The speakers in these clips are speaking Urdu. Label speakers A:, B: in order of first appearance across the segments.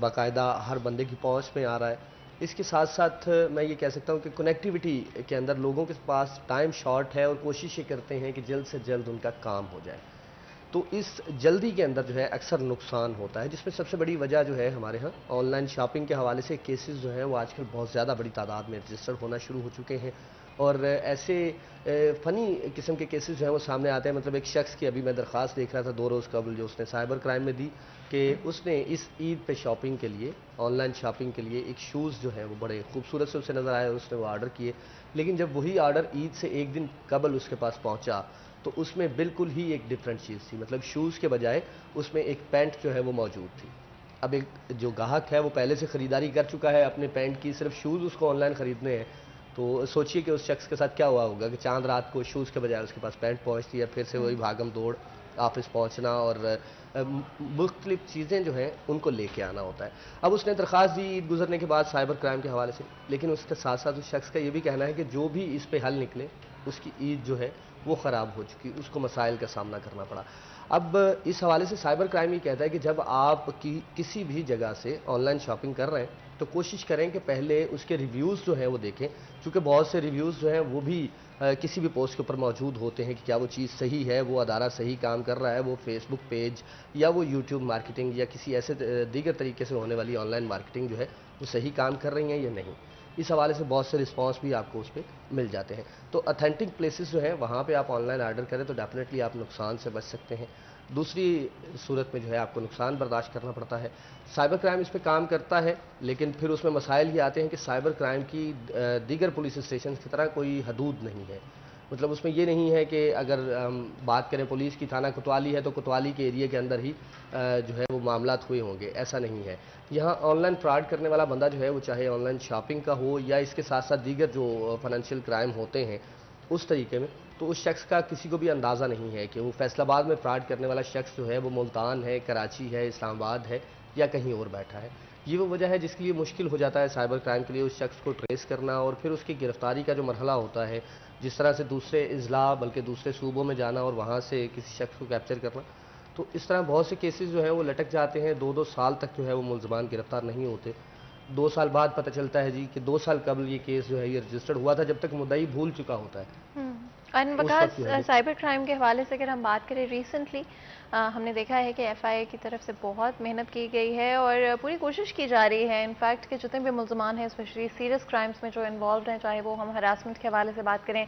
A: باقاعدہ ہر بندے کی پہنچ میں آ رہا ہے. اس کے ساتھ ساتھ میں یہ کہہ سکتا ہوں کہ کنیکٹیوٹی کے اندر لوگوں کے پاس ٹائم شارٹ ہے اور کوشش یہ کرتے ہیں کہ جلد سے جلد ان کا کام ہو جائے. تو اس جلدی کے اندر جو ہے اکثر نقصان ہوتا ہے، جس میں سب سے بڑی وجہ جو ہے ہمارے ہاں آن لائن شاپنگ کے حوالے سے کیسز جو ہیں وہ آج کل بہت زیادہ بڑی تعداد میں رجسٹر ہونا شروع ہو چکے ہیں. اور ایسے فنی قسم کے کیسز جو ہیں وہ سامنے آتے ہیں. مطلب ایک شخص کی ابھی میں درخواست دیکھ رہا تھا 2 روز قبل جو اس نے سائبر کرائم میں دی کہ اس نے اس عید پہ شاپنگ کے لیے، آن لائن شاپنگ کے لیے ایک شوز جو ہے وہ بڑے خوبصورت سے اسے نظر آئے اور اس نے وہ آرڈر کیے. لیکن جب وہی آرڈر عید سے 1 دن قبل اس کے پاس پہنچا تو اس میں بالکل ہی ایک ڈفرینٹ چیز تھی. مطلب شوز کے بجائے اس میں ایک پینٹ جو ہے وہ موجود تھی. اب ایک جو گاہک ہے وہ پہلے سے خریداری کر چکا ہے اپنے پینٹ کی، صرف شوز اس کو آن لائن خریدنے ہیں. تو سوچئے کہ اس شخص کے ساتھ کیا ہوا ہوگا کہ چاند رات کو شوز کے بجائے اس کے پاس پینٹ پہنچتی ہے، پھر سے وہی بھاگم دوڑ آفس پہنچنا اور مختلف چیزیں جو ہیں ان کو لے کے آنا ہوتا ہے. اب اس نے درخواست دی عید گزرنے کے بعد سائبر کرائم کے حوالے سے، لیکن اس کے ساتھ ساتھ اس شخص کا یہ بھی کہنا ہے کہ جو بھی اس پہ حل نکلے اس کی عید جو ہے وہ خراب ہو چکی، اس کو مسائل کا سامنا کرنا پڑا. اب اس حوالے سے سائبر کرائم یہ کہتا ہے کہ جب آپ کسی بھی جگہ سے آن لائن شاپنگ کر رہے ہیں تو کوشش کریں کہ پہلے اس کے ریویوز جو ہیں وہ دیکھیں، کیونکہ بہت سے ریویوز جو ہیں وہ بھی کسی بھی پوسٹ کے اوپر موجود ہوتے ہیں کہ کیا وہ چیز صحیح ہے، وہ ادارہ صحیح کام کر رہا ہے، وہ فیس بک پیج یا وہ یوٹیوب مارکیٹنگ یا کسی ایسے دیگر طریقے سے ہونے والی آن لائن مارکیٹنگ جو ہے وہ صحیح کام کر رہی ہیں یا نہیں. اس حوالے سے بہت سے رسپانس بھی آپ کو اس پہ مل جاتے ہیں. تو اتھینٹک پلیسز جو ہیں وہاں پہ آپ آن لائن آرڈر کریں تو ڈیفینیٹلی آپ نقصان سے بچ سکتے ہیں. دوسری صورت میں جو ہے آپ کو نقصان برداشت کرنا پڑتا ہے. سائبر کرائم اس پہ کام کرتا ہے لیکن پھر اس میں مسائل یہ آتے ہیں کہ سائبر کرائم کی دیگر پولیس اسٹیشنز کی طرح کوئی حدود نہیں ہے. مطلب اس میں یہ نہیں ہے کہ اگر ہم بات کریں پولیس کی تھانہ کوتوالی ہے تو کوتوالی کے ایریے کے اندر ہی جو ہے وہ معاملات ہوئے ہوں گے، ایسا نہیں ہے. یہاں آن لائن فراڈ کرنے والا بندہ جو ہے وہ چاہے آن لائن شاپنگ کا ہو یا اس کے ساتھ ساتھ دیگر جو فائنینشیل کرائم ہوتے ہیں اس طریقے میں، تو اس شخص کا کسی کو بھی اندازہ نہیں ہے کہ وہ فیصل آباد میں فراڈ کرنے والا شخص جو ہے وہ ملتان ہے، کراچی ہے، اسلام آباد ہے یا کہیں اور بیٹھا ہے. یہ وہ وجہ ہے جس کے لیے مشکل ہو جاتا ہے سائبر کرائم کے لیے اس شخص کو ٹریس کرنا اور پھر اس کی گرفتاری کا جو مرحلہ ہوتا ہے، جس طرح سے دوسرے اضلاع بلکہ دوسرے صوبوں میں جانا اور وہاں سے کسی شخص کو کیپچر کرنا. تو اس طرح بہت سے کیسز جو ہیں وہ لٹک جاتے ہیں، 2 سال تک جو ہے وہ ملزمان گرفتار نہیں ہوتے. 2 سال بعد پتہ چلتا ہے جی کہ 2 سال قبل یہ کیس جو ہے یہ رجسٹرڈ ہوا تھا، جب تک مدعی بھول چکا ہوتا ہے.
B: اینڈ بکاز سائبر کرائم کے حوالے سے اگر ہم بات کریں ریسنٹلی ہم نے دیکھا ہے کہ ایف آئی اے کی طرف سے بہت محنت کی گئی ہے اور پوری کوشش کی جا رہی ہے انفیکٹ کہ جتنے بھی ملزمان ہیں اسپیشلی سیریس کرائمز میں جو انوالوڈ ہیں، چاہے وہ ہم ہراسمنٹ کے حوالے سے بات کریں،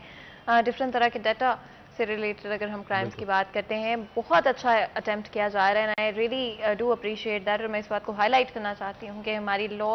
B: ڈفرینٹ طرح کے ڈیٹا سے ریلیٹڈ اگر ہم کرائمز کی بات کرتے ہیں، بہت اچھا اٹیمپٹ کیا جا رہا ہے. I really do appreciate that. اور میں اس بات کو ہائی لائٹ کرنا چاہتی ہوں کہ ہماری لا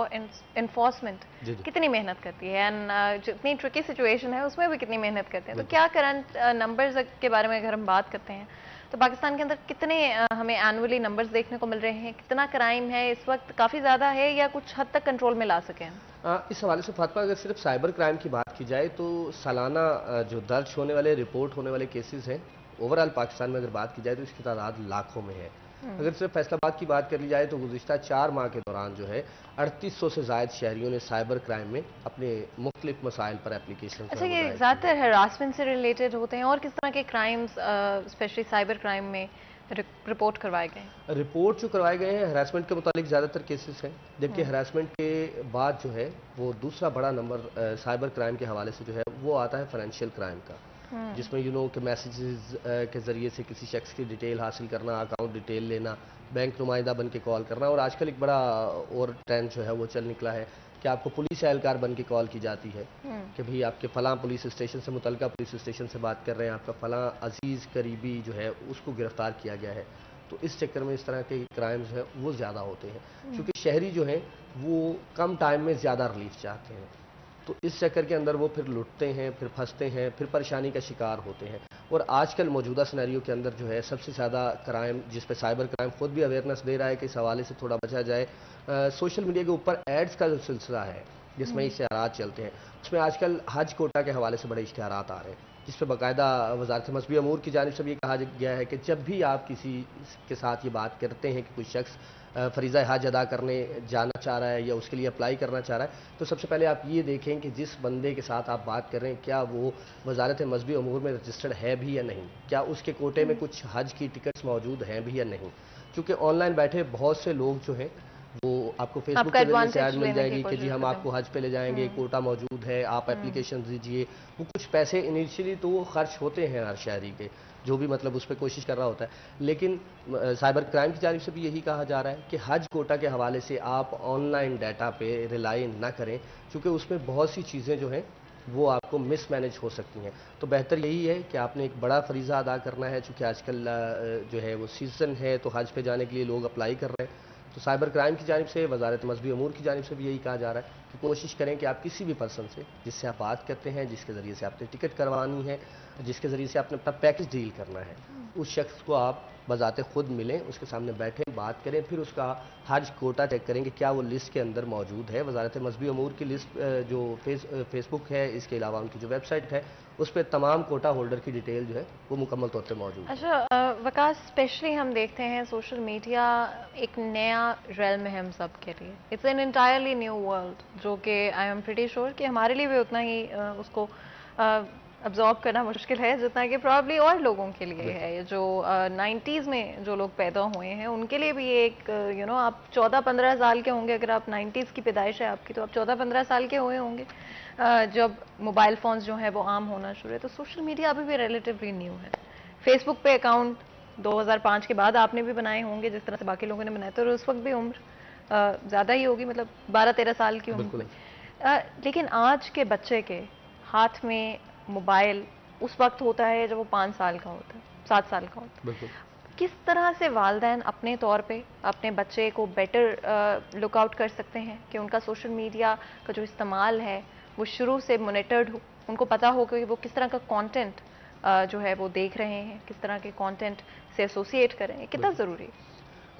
B: انفورسمنٹ کتنی محنت کرتی ہے اینڈ جتنی ٹرکی سچویشن ہے اس میں بھی کتنی محنت کرتے ہیں. تو کیا کرنٹ نمبرز کے بارے میں اگر ہم بات کرتے ہیں تو پاکستان کے اندر کتنے ہمیں اینولی نمبرز دیکھنے کو مل رہے ہیں؟ کتنا کرائم ہے اس وقت؟ کافی زیادہ ہے یا کچھ حد تک کنٹرول میں لا سکیں؟
A: اس حوالے سے فاطمہ اگر صرف سائبر کرائم کی بات کی جائے تو سالانہ جو درج ہونے والے رپورٹ ہونے والے کیسز ہیں اوورال پاکستان میں اگر بات کی جائے تو اس کی تعداد لاکھوں میں ہے. اگر صرف فیصل آباد کی بات کر لی جائے تو گزشتہ 4 ماہ کے دوران جو ہے 3800 سے زائد شہریوں نے سائبر کرائم میں اپنے مختلف مسائل پر اپلیکیشن.
B: اچھا، یہ زیادہ تر ہراسمنٹ سے ریلیٹڈ ہوتے ہیں اور کس طرح کے کرائمز اسپیشلی سائبر کرائم میں رپورٹ کروائے گئے ہیں؟
A: رپورٹ جو کروائے گئے ہیں ہراسمنٹ کے متعلق زیادہ تر کیسز ہیں، جبکہ ہراسمنٹ کے بعد جو ہے وہ دوسرا بڑا نمبر سائبر کرائم کے حوالے سے جو ہے وہ آتا ہے فائنینشیل کرائم کا، جس میں کہ میسیجز کے ذریعے سے کسی شخص کی ڈیٹیل حاصل کرنا، اکاؤنٹ ڈیٹیل لینا، بینک نمائندہ بن کے کال کرنا. اور آج کل ایک بڑا اور ٹرینڈ جو ہے وہ چل نکلا ہے کہ آپ کو پولیس اہلکار بن کے کال کی جاتی ہے کہ بھئی آپ کے فلاں پولیس اسٹیشن سے، متعلقہ پولیس اسٹیشن سے بات کر رہے ہیں، آپ کا فلاں عزیز قریبی جو ہے اس کو گرفتار کیا گیا ہے. تو اس چکر میں اس طرح کے کرائمز ہیں وہ زیادہ ہوتے ہیں کیونکہ شہری جو ہیں وہ کم ٹائم میں زیادہ ریلیف چاہتے ہیں. تو اس چکر کے اندر وہ پھر لٹتے ہیں، پھر پھنستے ہیں، پھر پریشانی کا شکار ہوتے ہیں. اور آج کل موجودہ سینیریو کے اندر جو ہے سب سے زیادہ کرائم جس پہ سائبر کرائم خود بھی اویئرنیس دے رہا ہے کہ اس حوالے سے تھوڑا بچا جائے، سوشل میڈیا کے اوپر ایڈز کا جو سلسلہ ہے جس میں اشتہارات چلتے ہیں، اس میں آج کل حج کوٹا کے حوالے سے بڑے اشتہارات آ رہے ہیں جس پہ باقاعدہ وزارت مذہبی امور کی جانب سے بھی یہ کہا گیا ہے کہ جب بھی آپ کسی کے ساتھ یہ بات کرتے ہیں کہ کوئی شخص فریضہ حج ادا کرنے جانا چاہ رہا ہے یا اس کے لیے اپلائی کرنا چاہ رہا ہے، تو سب سے پہلے آپ یہ دیکھیں کہ جس بندے کے ساتھ آپ بات کر رہے ہیں کیا وہ وزارت مذہبی امور میں رجسٹرڈ ہے بھی یا نہیں، کیا اس کے کوٹے میں کچھ حج کی ٹکٹس موجود ہیں بھی یا نہیں. کیونکہ آن لائن بیٹھے بہت سے لوگ جو ہیں وہ آپ کو فیس بک کے ذریعے سے ایڈ مل جائے گی کہ جی ہم آپ کو حج پہ لے جائیں گے، کوٹا موجود ہے، آپ اپلیکیشن دیجئے. وہ کچھ پیسے انیشلی تو وہ خرچ ہوتے ہیں ہر شہری کے، جو بھی مطلب اس پہ کوشش کر رہا ہوتا ہے. لیکن سائبر کرائم کی جانب سے بھی یہی کہا جا رہا ہے کہ حج کوٹا کے حوالے سے آپ آن لائن ڈیٹا پہ ریلائی نہ کریں، چونکہ اس میں بہت سی چیزیں جو ہیں وہ آپ کو مس مینج ہو سکتی ہیں. تو بہتر یہی ہے کہ آپ نے ایک بڑا فریضہ ادا کرنا ہے، چونکہ آج کل جو ہے وہ سیزن ہے تو حج پہ جانے کے لیے لوگ اپلائی کر رہے ہیں. تو سائبر کرائم کی جانب سے، وزارت مذہبی امور کی جانب سے بھی یہی کہا جا رہا ہے کہ کوشش کریں کہ آپ کسی بھی پرسن سے جس سے آپ بات کرتے ہیں، جس کے ذریعے سے آپ نے ٹکٹ کروانی ہے، جس کے ذریعے سے آپ نے اپنا پیکج ڈیل کرنا ہے، اس شخص کو آپ بذات خود ملیں، اس کے سامنے بیٹھیں، بات کریں، پھر اس کا حج کوٹا چیک کریں کہ کیا وہ لسٹ کے اندر موجود ہے. وزارت مذہبی امور کی لسٹ جو فیس بک ہے، اس کے علاوہ ان کی جو ویب سائٹ ہے، اس پہ تمام کوٹا ہولڈر کی ڈیٹیل جو ہے وہ مکمل طور پہ موجود ہے.
B: اچھا وکاس، اسپیشلی ہم دیکھتے ہیں سوشل میڈیا ایک نیا ریلم ہے ہم سب کے لیے. It's an entirely new world, جو کہ آئی ایم پریٹی شیور کہ ہمارے لیے بھی اتنا ہی اس کو ابزارب کرنا مشکل ہے جتنا کہ پرابلی اور لوگوں کے لیے ہے. جو 90s میں جو لوگ پیدا ہوئے ہیں ان کے لیے بھی ایک آپ 14-15 سال کے ہوں گے. اگر آپ 90s کی پیدائش ہے آپ کی، تو آپ 14-15 سال کے ہوئے ہوں گے جب موبائل فونز جو ہیں وہ عام ہونا شروع ہے. تو سوشل میڈیا ابھی بھی ریلیٹیولی نیو ہے. فیس بک پہ اکاؤنٹ 2005 کے بعد آپ نے بھی بنائے ہوں گے، جس طرح سے باقی لوگوں نے بنائے. تو اس وقت بھی عمر زیادہ ہی ہوگی، مطلب 12-13 سال کی عمر. لیکن آج کے بچے کے ہاتھ میں موبائل اس وقت ہوتا ہے جب وہ 5 سال کا ہوتا ہے، 7 سال کا ہوتا ہے. کس طرح سے والدین اپنے طور پہ اپنے بچے کو بیٹر لک آؤٹ کر سکتے ہیں کہ ان کا سوشل میڈیا کا جو استعمال ہے وہ شروع سے مانیٹرڈ ہو، ان کو پتا ہو کہ وہ کس طرح کا کانٹینٹ جو ہے وہ دیکھ رہے ہیں، کس طرح کے کانٹینٹ سے ایسوسیٹ کریں؟ کتنا ضروری ہے؟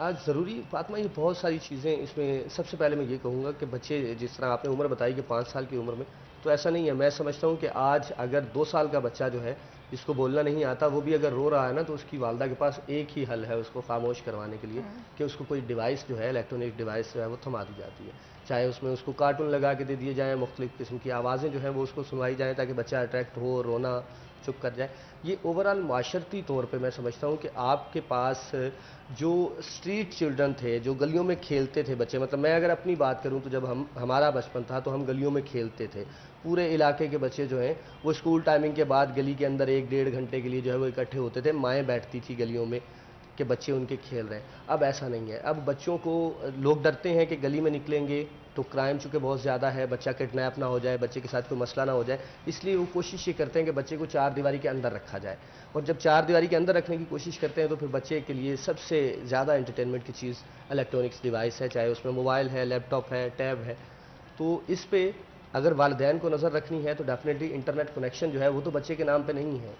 A: آج ضروری فاطمہ، یہ بہت ساری چیزیں اس میں. سب سے پہلے میں یہ کہوں گا کہ بچے، جس طرح آپ نے عمر بتائی کہ 5 سال کی عمر میں، تو ایسا نہیں ہے. میں سمجھتا ہوں کہ آج اگر 2 سال کا بچہ جو ہے جس کو بولنا نہیں آتا، وہ بھی اگر رو رہا ہے نا، تو اس کی والدہ کے پاس ایک ہی حل ہے اس کو خاموش کروانے کے لیے، کہ اس کو کوئی ڈیوائس جو ہے، الیکٹرانک ڈیوائس جو ہے وہ تھما دی جاتی ہے. چاہے اس میں اس کو کارٹون لگا کے دے دیے جائیں، مختلف قسم کی آوازیں جو ہیں وہ اس کو سنوائی جائیں تاکہ بچہ اٹریکٹ ہو، رونا چپ کر جائے. یہ اوورآل معاشرتی طور پہ میں سمجھتا ہوں کہ آپ کے پاس جو اسٹریٹ چلڈرن تھے، جو گلیوں میں کھیلتے تھے بچے، مطلب میں اگر اپنی بات کروں تو جب ہمارا بچپن تھا تو ہم گلیوں میں کھیلتے تھے. پورے علاقے کے بچے جو ہیں وہ اسکول ٹائمنگ کے بعد گلی کے اندر 1-1.5 گھنٹے کے لیے جو ہے وہ اکٹھے ہوتے تھے. مائیں بیٹھتی تھی گلیوں میں کہ بچے ان کے کھیل رہے ہیں. اب ایسا نہیں ہے. اب بچوں کو، لوگ ڈرتے ہیں کہ گلی میں نکلیں گے تو کرائم چونکہ بہت زیادہ ہے، بچہ کڈنیپ نہ ہو جائے، بچے کے ساتھ کوئی مسئلہ نہ ہو جائے، اس لیے وہ کوشش یہ کرتے ہیں کہ بچے کو 4 دیواری کے اندر رکھا جائے. اور جب 4 دیواری کے اندر رکھنے کی کوشش کرتے ہیں تو پھر بچے کے لیے سب سے زیادہ انٹرٹینمنٹ کی چیز الیکٹرانکس ڈیوائس ہے، چاہے اس میں موبائل ہے، لیپ ٹاپ ہے، ٹیب ہے. تو اس پہ اگر والدین کو نظر رکھنی ہے تو ڈیفینیٹلی انٹرنیٹ کنیکشن جو ہے وہ تو بچے کے نام پہ نہیں ہے،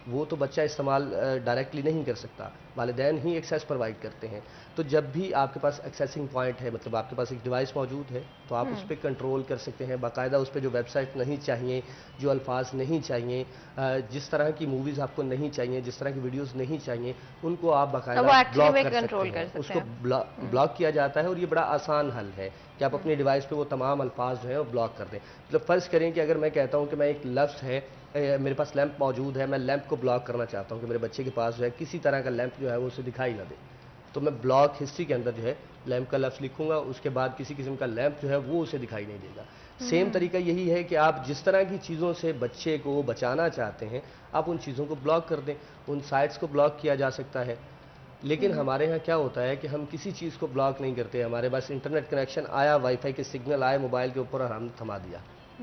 A: وہ تو بچہ استعمال ڈائریکٹلی نہیں کر سکتا، والدین ہی ایکسیس پرووائڈ کرتے ہیں. تو جب بھی آپ کے پاس ایکسیسنگ پوائنٹ ہے، مطلب آپ کے پاس ایک ڈیوائس موجود ہے، تو آپ اس پہ کنٹرول کر سکتے ہیں باقاعدہ. اس پہ جو ویب سائٹ نہیں چاہیے، جو الفاظ نہیں چاہیے، جس طرح کی موویز آپ کو نہیں چاہیے، جس طرح کی ویڈیوز نہیں چاہیے، ان کو آپ باقاعدہ بلاک کر سکتے ہیں. اس کو بلاک کیا جاتا ہے، اور یہ بڑا آسان حل ہے کہ آپ اپنی ڈیوائس پہ وہ تمام الفاظ جو ہیں وہ بلاک کر دیں. مطلب فرض کریں کہ اگر میں کہتا ہوں کہ میں ایک لفظ ہے، میرے پاس لیمپ موجود ہے، میں لیمپ کو بلاک کرنا چاہتا ہوں کہ میرے بچے کے پاس جو ہے کسی طرح کا لیمپ جو ہے وہ اسے دکھائی نہ دے، تو میں بلاک ہسٹری کے اندر جو ہے لیمپ کا لفظ لکھوں گا. اس کے بعد کسی قسم کا لیمپ جو ہے وہ اسے دکھائی نہیں دے گا. سیم طریقہ یہی ہے کہ آپ جس طرح کی چیزوں سے بچے کو بچانا چاہتے ہیں، آپ ان چیزوں کو بلاک کر دیں. ان سائٹس کو بلاک کیا جا سکتا ہے. لیکن ہمارے ہاں کیا ہوتا ہے کہ ہم کسی چیز کو بلاک نہیں کرتے. ہمارے پاس انٹرنیٹ کنیکشن آیا، وائی فائی کے سگنل آئے موبائل کے اوپر، اور ہم تھما دیا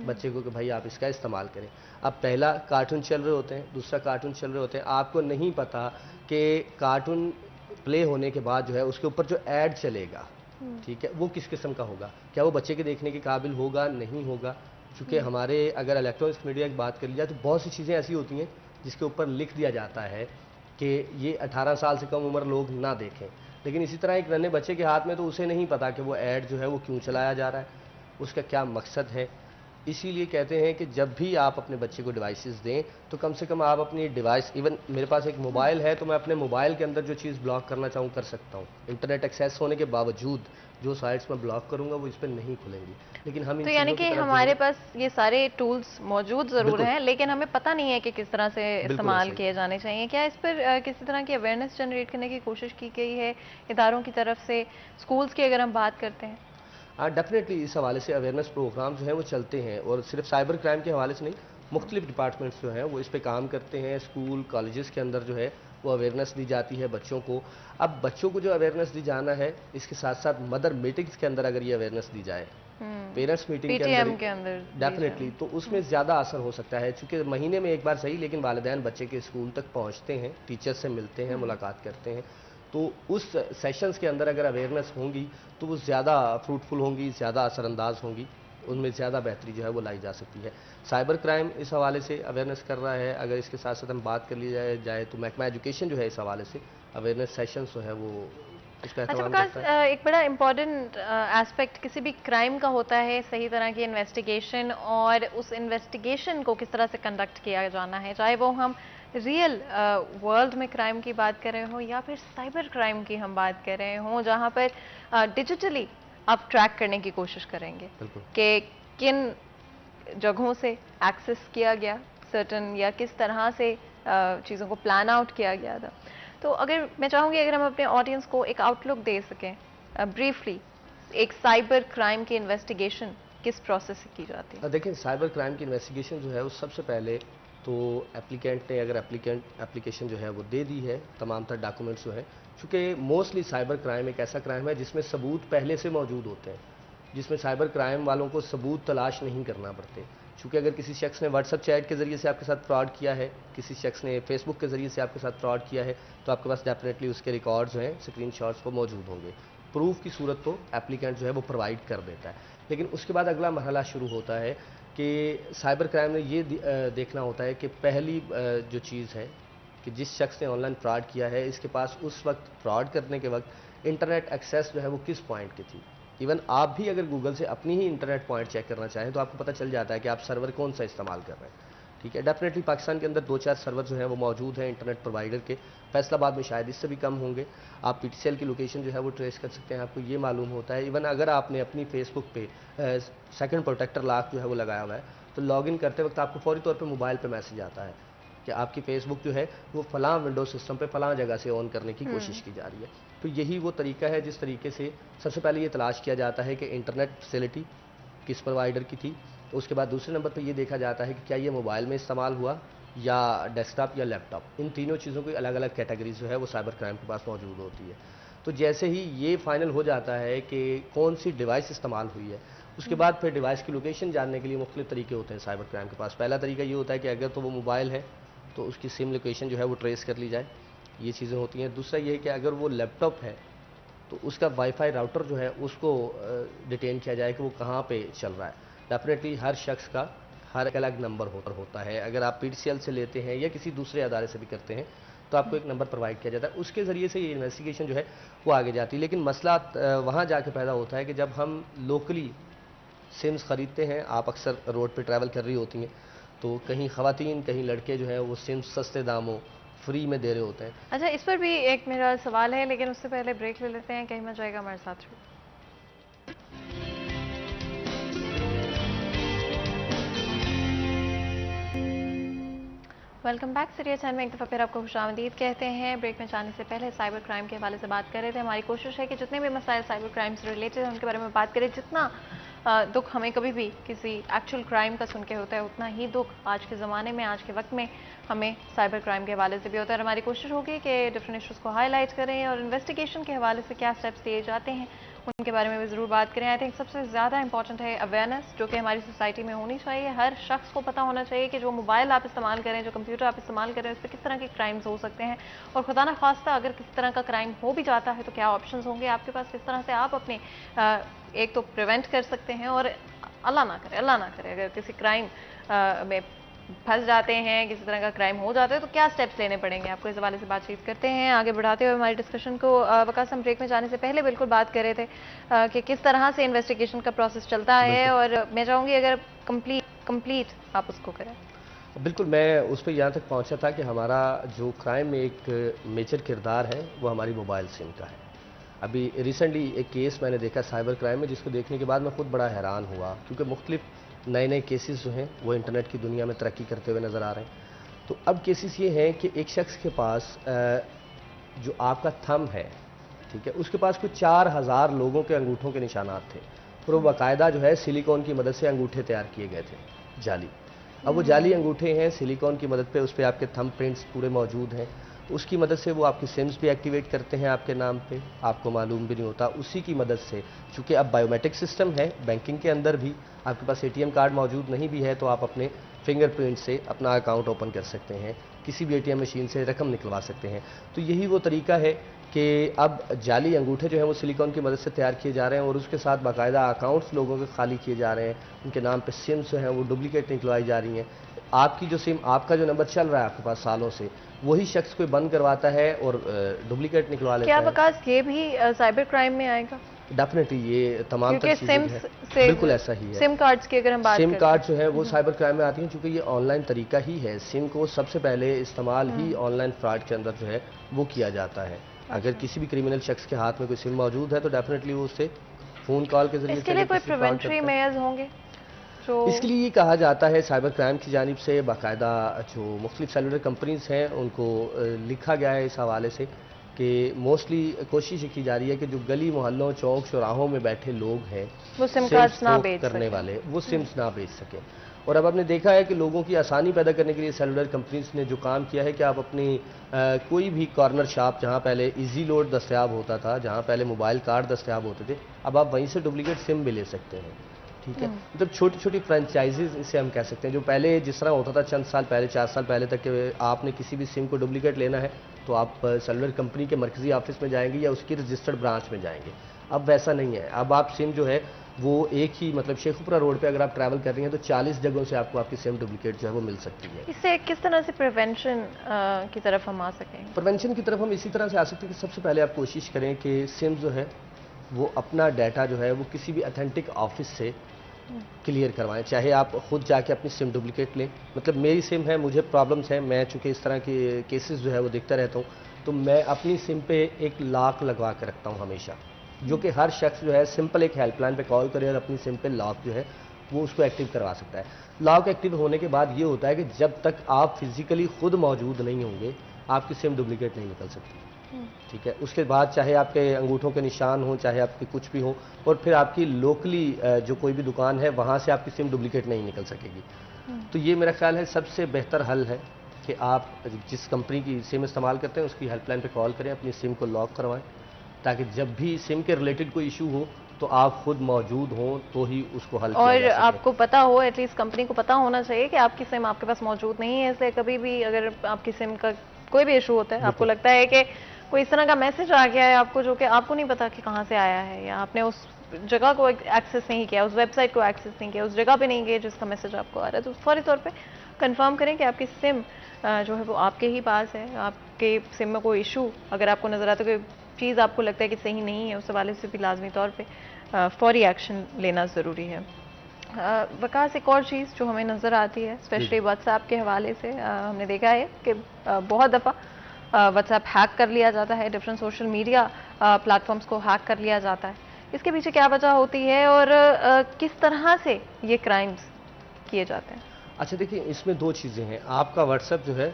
A: بچے کو کہ بھائی آپ اس کا استعمال کریں. اب پہلا کارٹون چل رہے ہوتے ہیں، دوسرا کارٹون چل رہے ہوتے ہیں، آپ کو نہیں پتا کہ کارٹون پلے ہونے کے بعد جو ہے اس کے اوپر جو ایڈ چلے گا، ٹھیک ہے، وہ کس قسم کا ہوگا، کیا وہ بچے کے دیکھنے کے قابل ہوگا، نہیں ہوگا. چونکہ ہمارے اگر الیکٹرانکس میڈیا کی بات کر لی جائے تو بہت سی چیزیں ایسی ہوتی ہیں جس کے اوپر لکھ دیا جاتا ہے کہ یہ 18 سال سے کم عمر لوگ نہ دیکھیں. لیکن اسی طرح ایک ننھے بچے کے ہاتھ میں تو اسے نہیں پتا کہ وہ ایڈ جو ہے وہ کیوں چلایا جا رہا ہے، اس کا کیا مقصد ہے. اسی لیے کہتے ہیں کہ جب بھی آپ اپنے بچے کو ڈیوائسز دیں تو کم سے کم آپ اپنی ڈیوائس، ایون میرے پاس ایک موبائل ہے تو میں اپنے موبائل کے اندر جو چیز بلاک کرنا چاہوں کر سکتا ہوں، انٹرنیٹ ایکسیس ہونے کے باوجود جو سائٹس میں بلاک کروں گا وہ اس پہ نہیں کھلیں گی، لیکن ہم ان
B: تو یعنی
A: چیزوں کی
B: کہ
A: طرف جو ہے
B: ہمارے پاس یہ سارے ٹولز موجود ضرور
A: بالکل
B: ہیں، لیکن ہمیں پتہ نہیں ہے کہ کس طرح سے
A: بالکل
B: استعمال
A: ایسے ہی
B: کیے جانے چاہیے. کیا اس پر کسی طرح کی اویئرنیس جنریٹ کرنے کی کوشش کی گئی ہے اداروں کی طرف سے؟ اسکولز کی اگر ہم بات کرتے ہیں.
A: ڈیفینیٹلی اس حوالے سے اویئرنیس پروگرام جو ہیں وہ چلتے ہیں، اور صرف سائبر کرائم کے حوالے سے نہیں، مختلف ڈپارٹمنٹس جو ہیں وہ اس پہ کام کرتے ہیں. اسکول کالجز کے اندر جو ہے وہ اویئرنیس دی جاتی ہے بچوں کو. اب بچوں کو جو اویئرنیس دی جانا ہے، اس کے ساتھ ساتھ مدر میٹنگز کے اندر اگر یہ اویئرنیس دی جائے، پیرنٹس میٹنگ کے اندر
B: کے اندر
A: ڈیفینیٹلی، تو اس میں زیادہ اثر ہو سکتا ہے، چونکہ مہینے میں ایک بار صحیح لیکن والدین بچے کے اسکول تک پہنچتے ہیں، ٹیچر سے ملتے ہیں، ملاقات کرتے ہیں. تو اس سیشنز کے اندر اگر اویئرنیس ہوں گی تو وہ زیادہ فروٹفل ہوں گی، زیادہ اثر انداز ہوں گی، ان میں زیادہ بہتری جو ہے وہ لائی جا سکتی ہے. سائبر کرائم اس حوالے سے اویئرنیس کر رہا ہے. اگر اس کے ساتھ ساتھ ہم بات کر لی جائے تو محکمہ ایجوکیشن جو ہے اس حوالے سے اویئرنیس سیشنز جو ہے وہ اس کا
B: اچھا
A: اہتمام
B: وکاس،
A: کرتا ہے.
B: ایک بڑا امپورٹنٹ ایسپیکٹ کسی بھی کرائم کا ہوتا ہے صحیح طرح کی انویسٹیگیشن، اور اس انویسٹیگیشن کو کس طرح سے کنڈکٹ کیا جانا ہے، چاہے وہ ہم ریئل ورلڈ میں کرائم کی بات کر رہے ہوں یا پھر سائبر کرائم کی ہم بات کر رہے ہوں، جہاں پر ڈیجیٹلی آپ ٹریک کرنے کی کوشش کریں گے
A: بالکل
B: کہ کن جگہوں سے ایکسس کیا گیا سرٹن، یا کس طرح سے چیزوں کو پلان آؤٹ کیا گیا تھا. تو اگر میں چاہوں گی اگر ہم اپنے آڈینس کو ایک آؤٹ لک دے سکیں بریفلی، ایک سائبر کرائم کی انویسٹیگیشن کس پروسیس سے کی جاتی ہے؟
A: دیکھیں، سائبر کرائم کی انویسٹیگیشن جو ہے وہ سب سے پہلے تو اپلیکینٹ نے اگر اپلیکیشن جو ہے وہ دے دی ہے، تمام تر ڈاکومنٹس جو ہیں، چونکہ موسٹلی سائبر کرائم ایک ایسا کرائم ہے جس میں ثبوت پہلے سے موجود ہوتے ہیں، جس میں سائبر کرائم والوں کو ثبوت تلاش نہیں کرنا پڑتے. چونکہ اگر کسی شخص نے واٹس ایپ چیٹ کے ذریعے سے آپ کے ساتھ فراڈ کیا ہے، کسی شخص نے فیس بک کے ذریعے سے آپ کے ساتھ فراڈ کیا ہے، تو آپ کے پاس ڈیفینیٹلی اس کے ریکارڈز ہیں، اسکرین شاٹس وہ موجود ہوں گے. پروف کی صورت تو اپلیکینٹ جو ہے وہ پرووائڈ کر دیتا ہے. لیکن اس کے بعد اگلا مرحلہ شروع ہوتا ہے کہ سائبر کرائم نے یہ دیکھنا ہوتا ہے کہ پہلی جو چیز ہے کہ جس شخص نے آن لائن فراڈ کیا ہے، اس کے پاس اس وقت فراڈ کرنے کے وقت انٹرنیٹ ایکسیس جو ہے وہ کس پوائنٹ کی تھی. ایون آپ بھی اگر گوگل سے اپنی ہی انٹرنیٹ پوائنٹ چیک کرنا چاہیں تو آپ کو پتہ چل جاتا ہے کہ آپ سرور کون سا استعمال کر رہے ہیں. ٹھیک ہے، ڈیفینیٹلی پاکستان کے اندر 2-4 سرور جو ہیں وہ موجود ہیں انٹرنیٹ پرووائڈر کے. فیصل آباد میں شاید اس سے بھی کم ہوں گے. آپ پی ٹی سی ایل کی لوکیشن جو ہے وہ ٹریس کر سکتے ہیں، آپ کو یہ معلوم ہوتا ہے. ایون اگر آپ نے اپنی فیس بک پہ سیکنڈ پروٹیکٹر لاک جو ہے وہ لگایا ہوا ہے تو لاگ ان کرتے وقت آپ کو فوری طور پہ موبائل پہ میسج آتا ہے کہ آپ کی فیس بک جو ہے وہ فلاں ونڈو سسٹم پہ فلاں جگہ سے آن کرنے کی کوشش کی جا رہی ہے. تو یہی وہ طریقہ ہے جس طریقے سے سب سے پہلے یہ تلاش کیا جاتا ہے کہ انٹرنیٹ فیسلٹی کس پرووائڈر کی تھی. اس کے بعد دوسرے نمبر پہ یہ دیکھا جاتا ہے کہ کیا یہ موبائل میں استعمال ہوا یا ڈیسک ٹاپ یا لیپ ٹاپ. ان تینوں چیزوں کی الگ الگ کیٹیگریز جو ہے وہ سائبر کرائم کے پاس موجود ہوتی ہے. تو جیسے ہی یہ فائنل ہو جاتا ہے کہ کون سی ڈیوائس استعمال ہوئی ہے، اس کے بعد پھر ڈیوائس کی لوکیشن جاننے کے لیے مختلف طریقے ہوتے ہیں سائبر کرائم کے پاس. پہلا طریقہ یہ ہوتا ہے کہ اگر تو وہ موبائل ہے تو اس کی سم لوکیشن جو ہے وہ ٹریس کر لی جائے. یہ چیزیں ہوتی ہیں. دوسرا یہ ہے کہ اگر وہ لیپ ٹاپ ہے تو اس کا وائی فائی راؤٹر جو ہے اس کو ڈیٹین کیا جائے کہ وہ کہاں پہ چل رہا ہے. ڈیفینیٹلی ہر شخص کا ہر ایک الگ نمبر ہوتا ہے. اگر آپ پی ٹی سی ایل سے لیتے ہیں یا کسی دوسرے ادارے سے بھی کرتے ہیں تو آپ کو ایک نمبر پرووائڈ کیا جاتا ہے. اس کے ذریعے سے یہ انویسٹیگیشن جو ہے وہ آگے جاتی ہے. لیکن مسئلہ وہاں جا کے پیدا ہوتا ہے کہ جب ہم لوکلی سمز خریدتے ہیں، آپ اکثر روڈ پہ ٹریول کر رہی ہوتی ہیں تو کہیں خواتین کہیں لڑکے جو ہیں وہ سمز سستے داموں فری میں دے رہے ہوتے ہیں.
B: اچھا، اس پر بھی ایک میرا سوال ہے لیکن اس سے پہلے بریک لے لیتے ہیں. کہیں مت جائے گا ہمارے ساتھ. Welcome back. سیریس ٹائم میں ایک دفعہ پھر آپ کو خوش آمدید کہتے ہیں. بریک میں جانے سے پہلے سائبر کرائم کے حوالے سے بات کر رہے تھے. ہماری کوشش ہے کہ جتنے بھی مسائل سائبر کرائم سے ریلیٹڈ ہیں ان کے بارے میں بات کریں. جتنا دکھ ہمیں کبھی بھی کسی ایکچوئل کرائم کا سن کے ہوتا ہے، اتنا ہی دکھ آج کے زمانے میں، آج کے وقت میں ہمیں سائبر کرائم کے حوالے سے بھی ہوتا ہے. اور ہماری کوشش ہوگی کہ ڈفرینٹ ایشوز کو ہائی لائٹ کریں اور انویسٹیگیشن کے حوالے سے کیا سٹیپس لیے جاتے ہیں ان کے بارے میں بھی ضرور بات کریں. آئی تھنک سب سے زیادہ امپورٹنٹ ہے اویئرنیس، جو کہ ہماری سوسائٹی میں ہونی چاہیے. ہر شخص کو پتہ ہونا چاہیے کہ جو موبائل آپ استعمال کریں، جو کمپیوٹر آپ استعمال کریں، اس پہ کس طرح کے کرائمز ہو سکتے ہیں، اور خدا نخواستہ اگر کسی طرح کا کرائم ہو بھی جاتا ہے تو کیا آپشنز ہوں گے آپ کے پاس، کس طرح سے آپ اپنے ایک تو پریونٹ کر سکتے ہیں، اور اللہ نہ کرے اگر کسی کرائم میں پھنس جاتے ہیں, کسی طرح کا کرائم ہو جاتا ہے, تو کیا سٹیپس لینے پڑیں گے آپ کو, اس حوالے سے بات چیت کرتے ہیں. آگے بڑھاتے ہوئے ہماری ڈسکشن کو, وقاص ہم بریک میں جانے سے پہلے بالکل بات کر رہے تھے کہ کس طرح سے انویسٹیگیشن کا پروسیس چلتا ہے, اور میں چاہوں گی اگر کمپلیٹ آپ اس کو کریں.
A: بالکل, میں اس پہ یہاں تک پہنچا تھا کہ ہمارا جو کرائم میں ایک میجر کردار ہے وہ ہماری موبائل سم کا ہے. ابھی ریسنٹلی ایک کیس میں نے دیکھا سائبر کرائم میں, جس کو دیکھنے کے بعد میں خود بڑا حیران ہوا, کیونکہ مختلف نئے کیسز جو ہیں وہ انٹرنیٹ کی دنیا میں ترقی کرتے ہوئے نظر آ رہے ہیں. تو اب کیسز یہ ہیں کہ ایک شخص کے پاس جو آپ کا تھم ہے, ٹھیک ہے, اس کے پاس کچھ 4000 لوگوں کے انگوٹھوں کے نشانات تھے, اور وہ باقاعدہ جو ہے سلیکون کی مدد سے انگوٹھے تیار کیے گئے تھے جعلی. اب وہ جعلی انگوٹھے ہیں سلیکون کی مدد پہ, اس پہ آپ کے تھم پرنٹس پورے موجود ہیں, اس کی مدد سے وہ آپ کی سمز بھی ایکٹیویٹ کرتے ہیں آپ کے نام پہ, آپ کو معلوم بھی نہیں ہوتا. اسی کی مدد سے, چونکہ اب بائیومیٹرک سسٹم ہے بینکنگ کے اندر بھی, آپ کے پاس ATM کارڈ موجود نہیں بھی ہے تو آپ اپنے فنگر پرنٹ سے اپنا اکاؤنٹ اوپن کر سکتے ہیں, کسی بھی ATM مشین سے رقم نکلوا سکتے ہیں. تو یہی وہ طریقہ ہے کہ اب جعلی انگوٹھے جو ہیں وہ سلیکون کی مدد سے تیار کیے جا رہے ہیں, اور اس کے ساتھ باقاعدہ اکاؤنٹس لوگوں کے خالی کیے جا رہے ہیں, ان کے نام پہ سمز جو ہیں وہ ڈپلیکیٹ نکلوائی جا رہی ہیں. آپ کی جو سم, آپ کا جو نمبر چل رہا ہے آپ کے پاس سالوں سے, وہی شخص کوئی بند کرواتا ہے اور ڈپلیکیٹ نکلوا لیتا ہے.
B: کیا وقاص یہ بھی سائبر کرائم میں آئے گا؟
A: ڈیفینیٹلی یہ تمام تر چیزیں ہیں, بالکل ایسا ہی ہے.
B: سم کارڈز کی اگر ہم بات کریں,
A: سم کارڈ جو ہے وہ سائبر کرائم میں آتی ہیں, چونکہ یہ آن لائن طریقہ ہی ہے. سم کو سب سے پہلے استعمال ہی آن لائن فراڈ کے اندر جو ہے وہ کیا جاتا ہے. اگر کسی بھی کرمنل شخص کے ہاتھ میں کوئی سم موجود ہے تو ڈیفینیٹلی وہ اس سے فون کال کے ذریعے
B: اس کے لیے کوئی پریونٹری میئرز ہوں گے؟
A: اس کے لیے یہ کہا جاتا ہے سائبر کرائم کی جانب سے, باقاعدہ جو مختلف سیلولر کمپنیز ہیں ان کو لکھا گیا ہے اس حوالے سے کہ موسٹلی کوشش کی جا رہی ہے کہ جو گلی محلوں چوک چوراہوں میں بیٹھے لوگ ہیں
B: وہ سم کارڈز نہ بیچ
A: کرنے والے, وہ سمز نہ بیچ سکیں. اور اب آپ نے دیکھا ہے کہ لوگوں کی آسانی پیدا کرنے کے لیے سیلولر کمپنیز نے جو کام کیا ہے کہ آپ اپنی کوئی بھی کارنر شاپ جہاں پہلے ایزی لوڈ دستیاب ہوتا تھا, جہاں پہلے موبائل کارڈ دستیاب ہوتے تھے, اب آپ وہیں سے ڈپلیکیٹ سم بھی لے سکتے ہیں. ٹھیک ہے, مطلب چھوٹی چھوٹی فرینچائزز اسے ہم کہہ سکتے ہیں, جو پہلے جس طرح ہوتا تھا چند سال پہلے, 4 سال پہلے تک, کہ آپ نے کسی بھی سم کو ڈپلیکیٹ لینا ہے تو آپ سیلولر کمپنی کے مرکزی آفس میں جائیں گے یا اس کی رجسٹرڈ برانچ میں جائیں گے. اب ویسا نہیں ہے, اب آپ سم جو ہے وہ ایک ہی, مطلب شیخوپورہ روڈ پہ اگر آپ ٹریول کر رہی ہیں تو 40 جگہوں سے آپ کو آپ کی سم ڈپلیکیٹ جو ہے وہ مل سکتی ہے.
B: اس سے کس طرح سے پریونشن کی طرف ہم آ سکیں گے؟
A: پریونشن کی طرف ہم اسی طرح سے آ سکتے ہیں کہ سب سے پہلے آپ کوشش کریں کہ سم جو ہے وہ اپنا ڈیٹا جو ہے وہ کسی بھی اتھینٹک آفس سے کلیئر کروائیں. چاہے آپ خود جا کے اپنی سم ڈپلیکیٹ لیں, مطلب میری سم ہے, مجھے پرابلمس ہیں, میں چونکہ اس طرح کے کیسز جو ہے وہ دیکھتا رہتا ہوں, تو میں اپنی سم پہ ایک لاک لگوا کے رکھتا ہوں ہمیشہ, جو کہ ہر شخص جو ہے سمپل ایک ہیلپ لائن پہ کال کرے اور اپنی سم پہ لاک جو ہے وہ اس کو ایکٹیو کروا سکتا ہے. لاک ایکٹیو ہونے کے بعد یہ ہوتا ہے کہ جب تک آپ فزیکلی خود موجود نہیں ہوں گے آپ کی سم ڈپلیکیٹ نہیں نکل سکتی. ٹھیک ہے, اس کے بعد چاہے آپ کے انگوٹھوں کے نشان ہوں, چاہے آپ کے کچھ بھی ہوں, اور پھر آپ کی لوکلی جو کوئی بھی دکان ہے وہاں سے آپ کی سم ڈپلیکیٹ نہیں نکل سکے گی. تو یہ میرا خیال ہے سب سے بہتر حل ہے کہ آپ جس کمپنی کی سم استعمال کرتے ہیں اس کی ہیلپ لائن پہ کال کریں, اپنی سم کو لاک کروائیں, تاکہ جب بھی سم کے ریلیٹڈ کوئی ایشو ہو تو آپ خود موجود ہوں تو ہی اس کو حل کیا جا سکے.
B: اور آپ کو پتا ہو, ایٹ لیسٹ کمپنی کو پتا ہونا چاہیے کہ آپ کی سم آپ کے پاس موجود نہیں ہے, اس لیے کبھی بھی اگر آپ کی سم کا کوئی بھی ایشو ہوتا ہے, آپ کو لگتا ہے کہ کوئی اس طرح کا میسج آ گیا ہے آپ کو جو کہ آپ کو نہیں پتا کہ کہاں سے آیا ہے, یا آپ نے اس جگہ کو ایکسیس نہیں کیا, اس ویب سائٹ کو ایکسیس نہیں کیا, اس جگہ پہ نہیں گئے جس کا میسج آپ کو آ رہا ہے, تو فوری طور پہ کنفرم کریں کہ آپ کی سم جو ہے وہ آپ کے ہی پاس ہے. آپ کے سم میں کوئی ایشو اگر آپ کو نظر آتا ہے, کوئی چیز آپ کو لگتا ہے کہ صحیح نہیں ہے, اس حوالے سے بھی لازمی طور پہ فوری ایکشن لینا ضروری ہے. وقاص, ایک اور چیز جو ہمیں نظر آتی ہے اسپیشلی واٹس ایپ کے حوالے سے, ہم نے دیکھا ہے کہ بہت دفعہ واٹس ایپ ہیک کر لیا جاتا ہے, different social media platforms کو ہیک کر لیا جاتا ہے. اس کے پیچھے کیا وجہ ہوتی ہے اور کس طرح سے یہ کرائمز کیے جاتے ہیں؟
A: اچھا دیکھیں, اس میں 2 چیزیں ہیں. آپ کا واٹس ایپ جو ہے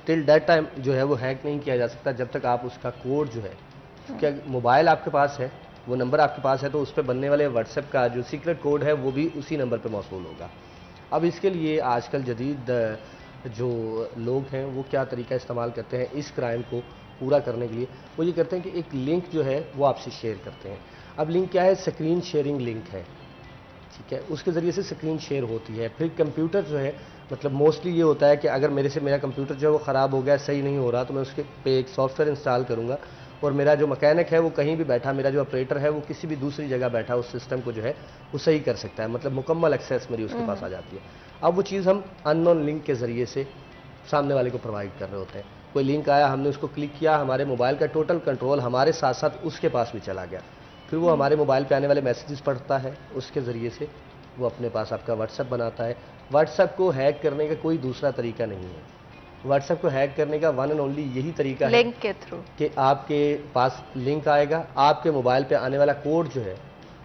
A: ٹل دیٹ ٹائم جو ہے وہ ہیک نہیں کیا جا سکتا جب تک آپ اس کا کوڈ جو ہے, کیونکہ موبائل آپ کے پاس ہے, وہ نمبر آپ کے پاس ہے, تو اس پہ بننے والے واٹس ایپ کا جو سیکرٹ کوڈ ہے وہ بھی اسی نمبر پہ موصول ہوگا. اب اس کے لیے آج کل جدید جو لوگ ہیں وہ کیا طریقہ استعمال کرتے ہیں اس کرائم کو پورا کرنے کے لیے, وہ یہ کرتے ہیں کہ ایک لنک جو ہے وہ آپ سے شیئر کرتے ہیں. اب لنک کیا ہے؟ اسکرین شیئرنگ لنک ہے. ٹھیک ہے, اس کے ذریعے سے اسکرین شیئر ہوتی ہے. پھر کمپیوٹر جو ہے, مطلب موسٹلی یہ ہوتا ہے کہ اگر میرا کمپیوٹر جو ہے وہ خراب ہو گیا, صحیح نہیں ہو رہا, تو میں اس کے پہ ایک سافٹ ویئر انسٹال کروں گا, اور میرا جو مکینک ہے وہ کہیں بھی بیٹھا, میرا جو آپریٹر ہے وہ کسی بھی دوسری جگہ بیٹھا اس سسٹم کو جو ہے وہ صحیح کر سکتا ہے, مطلب مکمل ایکسیس میری اس کے پاس آ جاتی ہے. اب وہ چیز ہم ان نون لنک کے ذریعے سے سامنے والے کو پرووائڈ کر رہے ہوتے ہیں. کوئی لنک آیا, ہم نے اس کو کلک کیا, ہمارے موبائل کا ٹوٹل کنٹرول ہمارے ساتھ ساتھ اس کے پاس بھی چلا گیا. پھر وہ ہمارے موبائل پہ آنے والے میسیجز پڑھتا ہے, اس کے ذریعے سے وہ اپنے پاس آپ کا واٹس ایپ بناتا ہے. واٹس ایپ کو ہیک کرنے کا کوئی دوسرا طریقہ نہیں ہے. واٹس ایپ کو ہیک کرنے کا ون اینڈ اونلی یہی طریقہ ہے
B: لنک کے تھرو,
A: کہ آپ کے پاس لنک آئے گا, آپ کے موبائل پہ آنے والا کوڈ جو ہے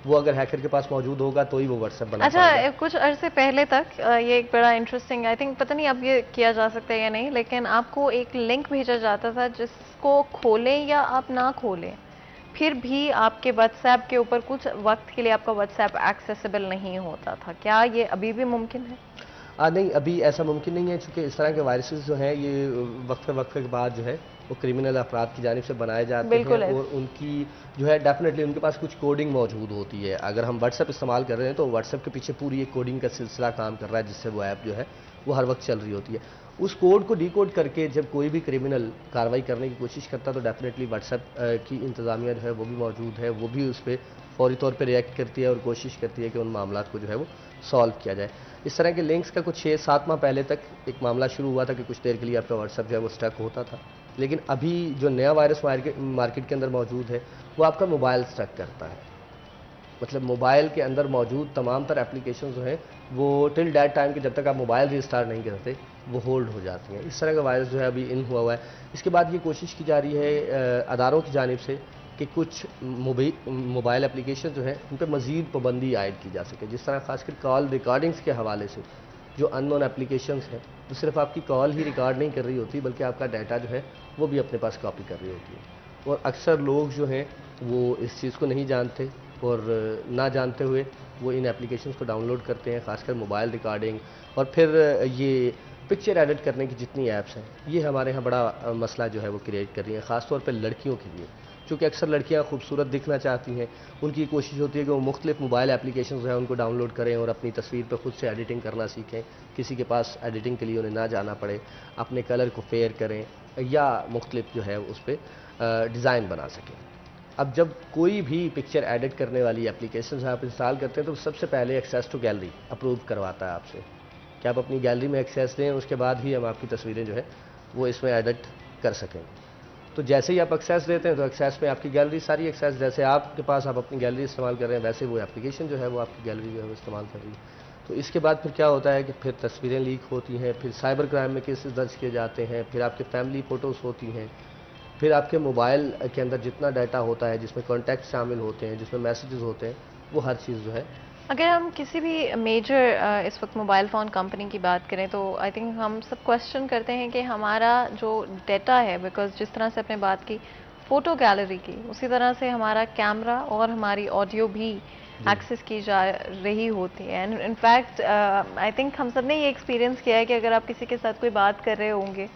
A: وہ اگر ہیکر کے پاس موجود ہوگا تو ہی وہ واٹس ایپ بنا پائے گا.
B: اچھا, کچھ عرصے پہلے تک یہ ایک بڑا انٹرسٹنگ, آئی تھنک پتہ نہیں اب یہ کیا جا سکتا ہے یا نہیں, لیکن آپ کو ایک لنک بھیجا جاتا تھا جس کو کھولیں یا آپ نہ کھولیں پھر بھی آپ کے واٹس ایپ کے اوپر کچھ وقت کے لیے آپ کا واٹس ایپ ایکسیسیبل نہیں ہوتا تھا. کیا یہ ابھی بھی ممکن ہے؟
A: نہیں, ابھی ایسا ممکن نہیں ہے, چونکہ اس طرح کے وائرسز جو ہیں یہ وقفے کے بعد جو ہے وہ کرمنل افراد کی جانب سے بنائے جاتے ہیں, اور ان کی جو ہے ڈیفینیٹلی ان کے پاس کچھ کوڈنگ موجود ہوتی ہے. اگر ہم واٹس ایپ استعمال کر رہے ہیں تو واٹس ایپ کے پیچھے پوری ایک کوڈنگ کا سلسلہ کام کر رہا ہے, جس سے وہ ایپ جو ہے وہ ہر وقت چل رہی ہوتی ہے. اس کوڈ کو ڈی کوڈ کر کے جب کوئی بھی کرمنل کارروائی کرنے کی کوشش کرتا ہے تو ڈیفینیٹلی واٹس ایپ کی انتظامیہ جو ہے وہ بھی موجود ہے, وہ بھی اس پہ فوری طور پہ ریئیکٹ کرتی ہے اور کوشش کرتی ہے کہ ان معاملات کو جو ہے وہ سالو کیا جائے. اس طرح کے لنکس کا کچھ 6-7 ماہ پہلے تک ایک معاملہ شروع ہوا تھا کہ کچھ دیر کے لیے آپ کا واٹس ایپ جو ہے وہ اسٹک ہوتا تھا, لیکن ابھی جو نیا وائرس مارکیٹ کے اندر موجود ہے وہ آپ کا موبائل اسٹک کرتا ہے. مطلب موبائل کے اندر موجود تمام تر اپلیکیشن جو ہیں وہ ٹل دیٹ ٹائم کہ جب تک آپ موبائل ریسٹارٹ نہیں کرتے وہ ہولڈ ہو جاتی ہیں. اس طرح کا وائرس جو ہے ابھی ان ہوا ہے. اس کے بعد یہ کوشش کی جا رہی ہے اداروں کی جانب سے کہ کچھ موبائل اپلیکیشن جو ہیں ان پہ مزید پابندی عائد کی جا سکے, جس طرح خاص کر کال ریکارڈنگز کے حوالے سے جو ان نون اپلیکیشنز ہیں وہ صرف آپ کی کال ہی ریکارڈ نہیں کر رہی ہوتی بلکہ آپ کا ڈیٹا جو ہے وہ بھی اپنے پاس کاپی کر رہی ہوتی ہے. اور اکثر لوگ جو ہیں وہ اس چیز کو نہیں جانتے, اور نہ جانتے ہوئے وہ ان اپلیکیشنز کو ڈاؤن لوڈ کرتے ہیں, خاص کر موبائل ریکارڈنگ اور پھر یہ پکچر ایڈٹ کرنے کی جتنی ایپس ہیں یہ ہمارے ہاں بڑا مسئلہ جو ہے وہ کریٹ کر رہی ہیں, خاص طور پہ لڑکیوں کے لیے. چونکہ اکثر لڑکیاں خوبصورت دکھنا چاہتی ہیں, ان کی کوشش ہوتی ہے کہ وہ مختلف موبائل اپلیکیشنز جو ہیں ان کو ڈاؤن لوڈ کریں اور اپنی تصویر پہ خود سے ایڈیٹنگ کرنا سیکھیں, کسی کے پاس ایڈیٹنگ کے لیے انہیں نہ جانا پڑے, اپنے کلر کو فیئر کریں یا مختلف جو ہے اس پہ ڈیزائن بنا سکیں. اب جب کوئی بھی پکچر ایڈٹ کرنے والی اپلیکیشنز آپ انسٹال کرتے ہیں تو سب سے پہلے ایکسیس ٹو گیلری اپروو کرواتا ہے آپ سے کہ آپ اپنی گیلری میں ایکسیس دیں, اس کے بعد ہی ہم آپ کی تصویریں جو ہے وہ اس میں ایڈٹ کر سکیں. تو جیسے ہی آپ ایکسیس دیتے ہیں تو ایکسیس میں آپ کی گیلری ساری ایکسیس, جیسے آپ کے پاس آپ اپنی گیلری استعمال کر رہے ہیں ویسے وہ اپلیکیشن جو ہے وہ آپ کی گیلری جو ہے وہ استعمال کر رہی ہے. تو اس کے بعد پھر کیا ہوتا ہے کہ پھر تصویریں لیک ہوتی ہیں, پھر سائبر کرائم میں کیسز درج کیے جاتے ہیں, پھر آپ کے فیملی فوٹوز ہوتی ہیں, پھر آپ کے موبائل کے اندر جتنا ڈیٹا ہوتا ہے جس میں کانٹیکٹ شامل ہوتے ہیں, جس میں میسیجز ہوتے ہیں, وہ ہر چیز جو ہے.
B: اگر ہم کسی بھی میجر اس وقت موبائل فون کمپنی کی بات کریں تو آئی تھنک ہم سب کوشچن کرتے ہیں کہ ہمارا جو ڈیٹا ہے, بیکاز جس طرح سے اپنے بات کی فوٹو گیلری کی, اسی طرح سے ہمارا کیمرہ اور ہماری آڈیو بھی ایکسیس کی جا رہی ہوتی ہے. And in fact I think ہم سب نے یہ ایکسپیرینس کیا ہے کہ اگر آپ کسی کے ساتھ کوئی بات کر رہے ہوں گے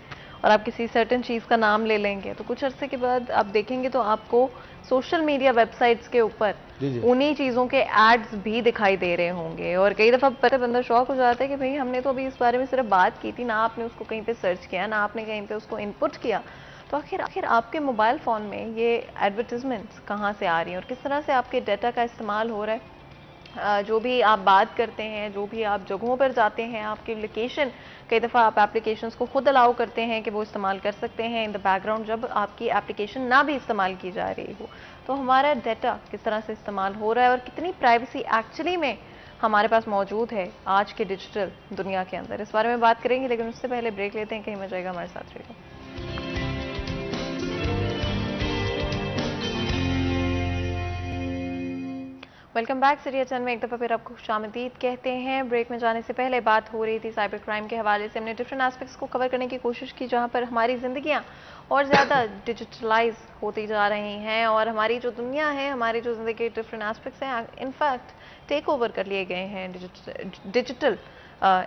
B: اور آپ کسی سرٹن چیز کا نام لے لیں گے تو کچھ عرصے کے بعد آپ دیکھیں گے تو آپ کو سوشل میڈیا ویب سائٹس کے اوپر انہی چیزوں کے ایڈز بھی دکھائی دے رہے ہوں گے. اور کئی دفعہ پتہ بندہ شوق ہو جاتا ہے کہ بھئی ہم نے تو ابھی اس بارے میں صرف بات کی تھی, نہ آپ نے اس کو کہیں پہ سرچ کیا, نہ آپ نے کہیں پہ اس کو ان پٹ کیا. تو آخر آپ کے موبائل فون میں یہ ایڈورٹیزمنٹس کہاں سے آ رہی ہیں اور کس طرح سے آپ کے ڈیٹا کا استعمال ہو رہا ہے. جو بھی آپ بات کرتے ہیں, جو بھی آپ جگہوں پر جاتے ہیں, آپ کی لوکیشن کئی دفعہ آپ اپلیکیشنز کو خود الاؤ کرتے ہیں کہ وہ استعمال کر سکتے ہیں ان دا بیک گراؤنڈ جب آپ کی اپلیکیشن نہ بھی استعمال کی جا رہی ہو. تو ہمارا ڈیٹا کس طرح سے استعمال ہو رہا ہے اور کتنی پرائیویسی ایکچولی میں ہمارے پاس موجود ہے آج کے ڈیجیٹل دنیا کے اندر, اس بارے میں بات کریں گے. لیکن اس سے پہلے بریک لیتے ہیں, کہیں مت جائے گا, ہمارے ساتھ رہے گا. Welcome back. سیریہ چند میں ایک دفعہ پھر آپ کو خوش آمدید کہتے ہیں. بریک میں جانے سے پہلے بات ہو رہی تھی سائبر کرائم کے حوالے سے. ہم نے ڈفرینٹ ایسپیکٹس کو کور کرنے کی کوشش کی جہاں پر ہماری زندگیاں اور زیادہ ڈیجیٹلائز ہوتی جا رہی ہیں اور ہماری جو دنیا ہے, ہماری جو زندگی کے ڈفرینٹ ایسپیکٹس ہیں انفیکٹ ٹیک اوور کر لیے گئے ہیں ڈیجیٹل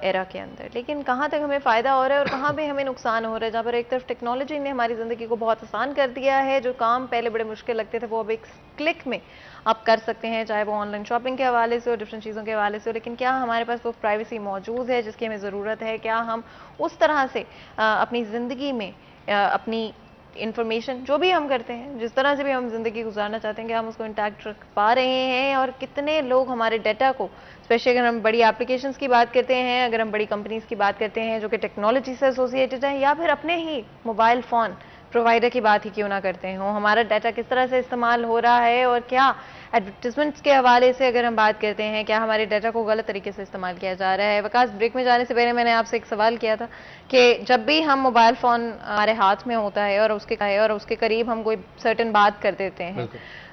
B: ایرا کے اندر. لیکن کہاں تک ہمیں فائدہ ہو رہا ہے اور کہاں پہ ہمیں نقصان ہو رہا ہے. جہاں پر ایک طرف ٹیکنالوجی نے ہماری زندگی کو بہت آسان کر دیا ہے, جو کام پہلے بڑے مشکل لگتے تھے وہ اب ایک کلک میں آپ کر سکتے ہیں, چاہے وہ آن لائن شاپنگ کے حوالے سے اور ڈفرینٹ چیزوں کے حوالے سے. لیکن کیا ہمارے پاس وہ پرائیویسی موجود ہے جس کی ہمیں ضرورت ہے؟ کیا ہم اس طرح سے اپنی زندگی میں اپنی انفارمیشن جو بھی ہم کرتے ہیں, جس طرح سے بھی ہم زندگی گزارنا چاہتے ہیں, کہ ہم اس کو انٹیکٹ رکھ پا رہے ہیں, اور کتنے لوگ ہمارے ڈیٹا کو, اسپیشلی اگر ہم بڑی اپلیکیشنز کی بات کرتے ہیں, اگر ہم بڑی کمپنیز کی بات کرتے ہیں جو کہ ٹیکنالوجی سے ایسوسیٹڈ ہیں, یا پھر اپنے ہی موبائل فون پرووائڈر کی بات ہی کیوں نہ کرتے ہوں, ہمارا ڈیٹا کس طرح سے استعمال ہو رہا ہے, اور کیا ایڈورٹیزمنٹس کے حوالے سے اگر ہم بات کرتے ہیں, کیا ہمارے ڈیٹا کو غلط طریقے سے استعمال کیا جا رہا ہے. وکاس, بریک میں جانے سے پہلے میں نے آپ سے ایک سوال کیا تھا کہ جب بھی ہم موبائل فون ہمارے ہاتھ میں ہوتا ہے اور اس کے قریب ہم کوئی سرٹن بات کر دیتے ہیں,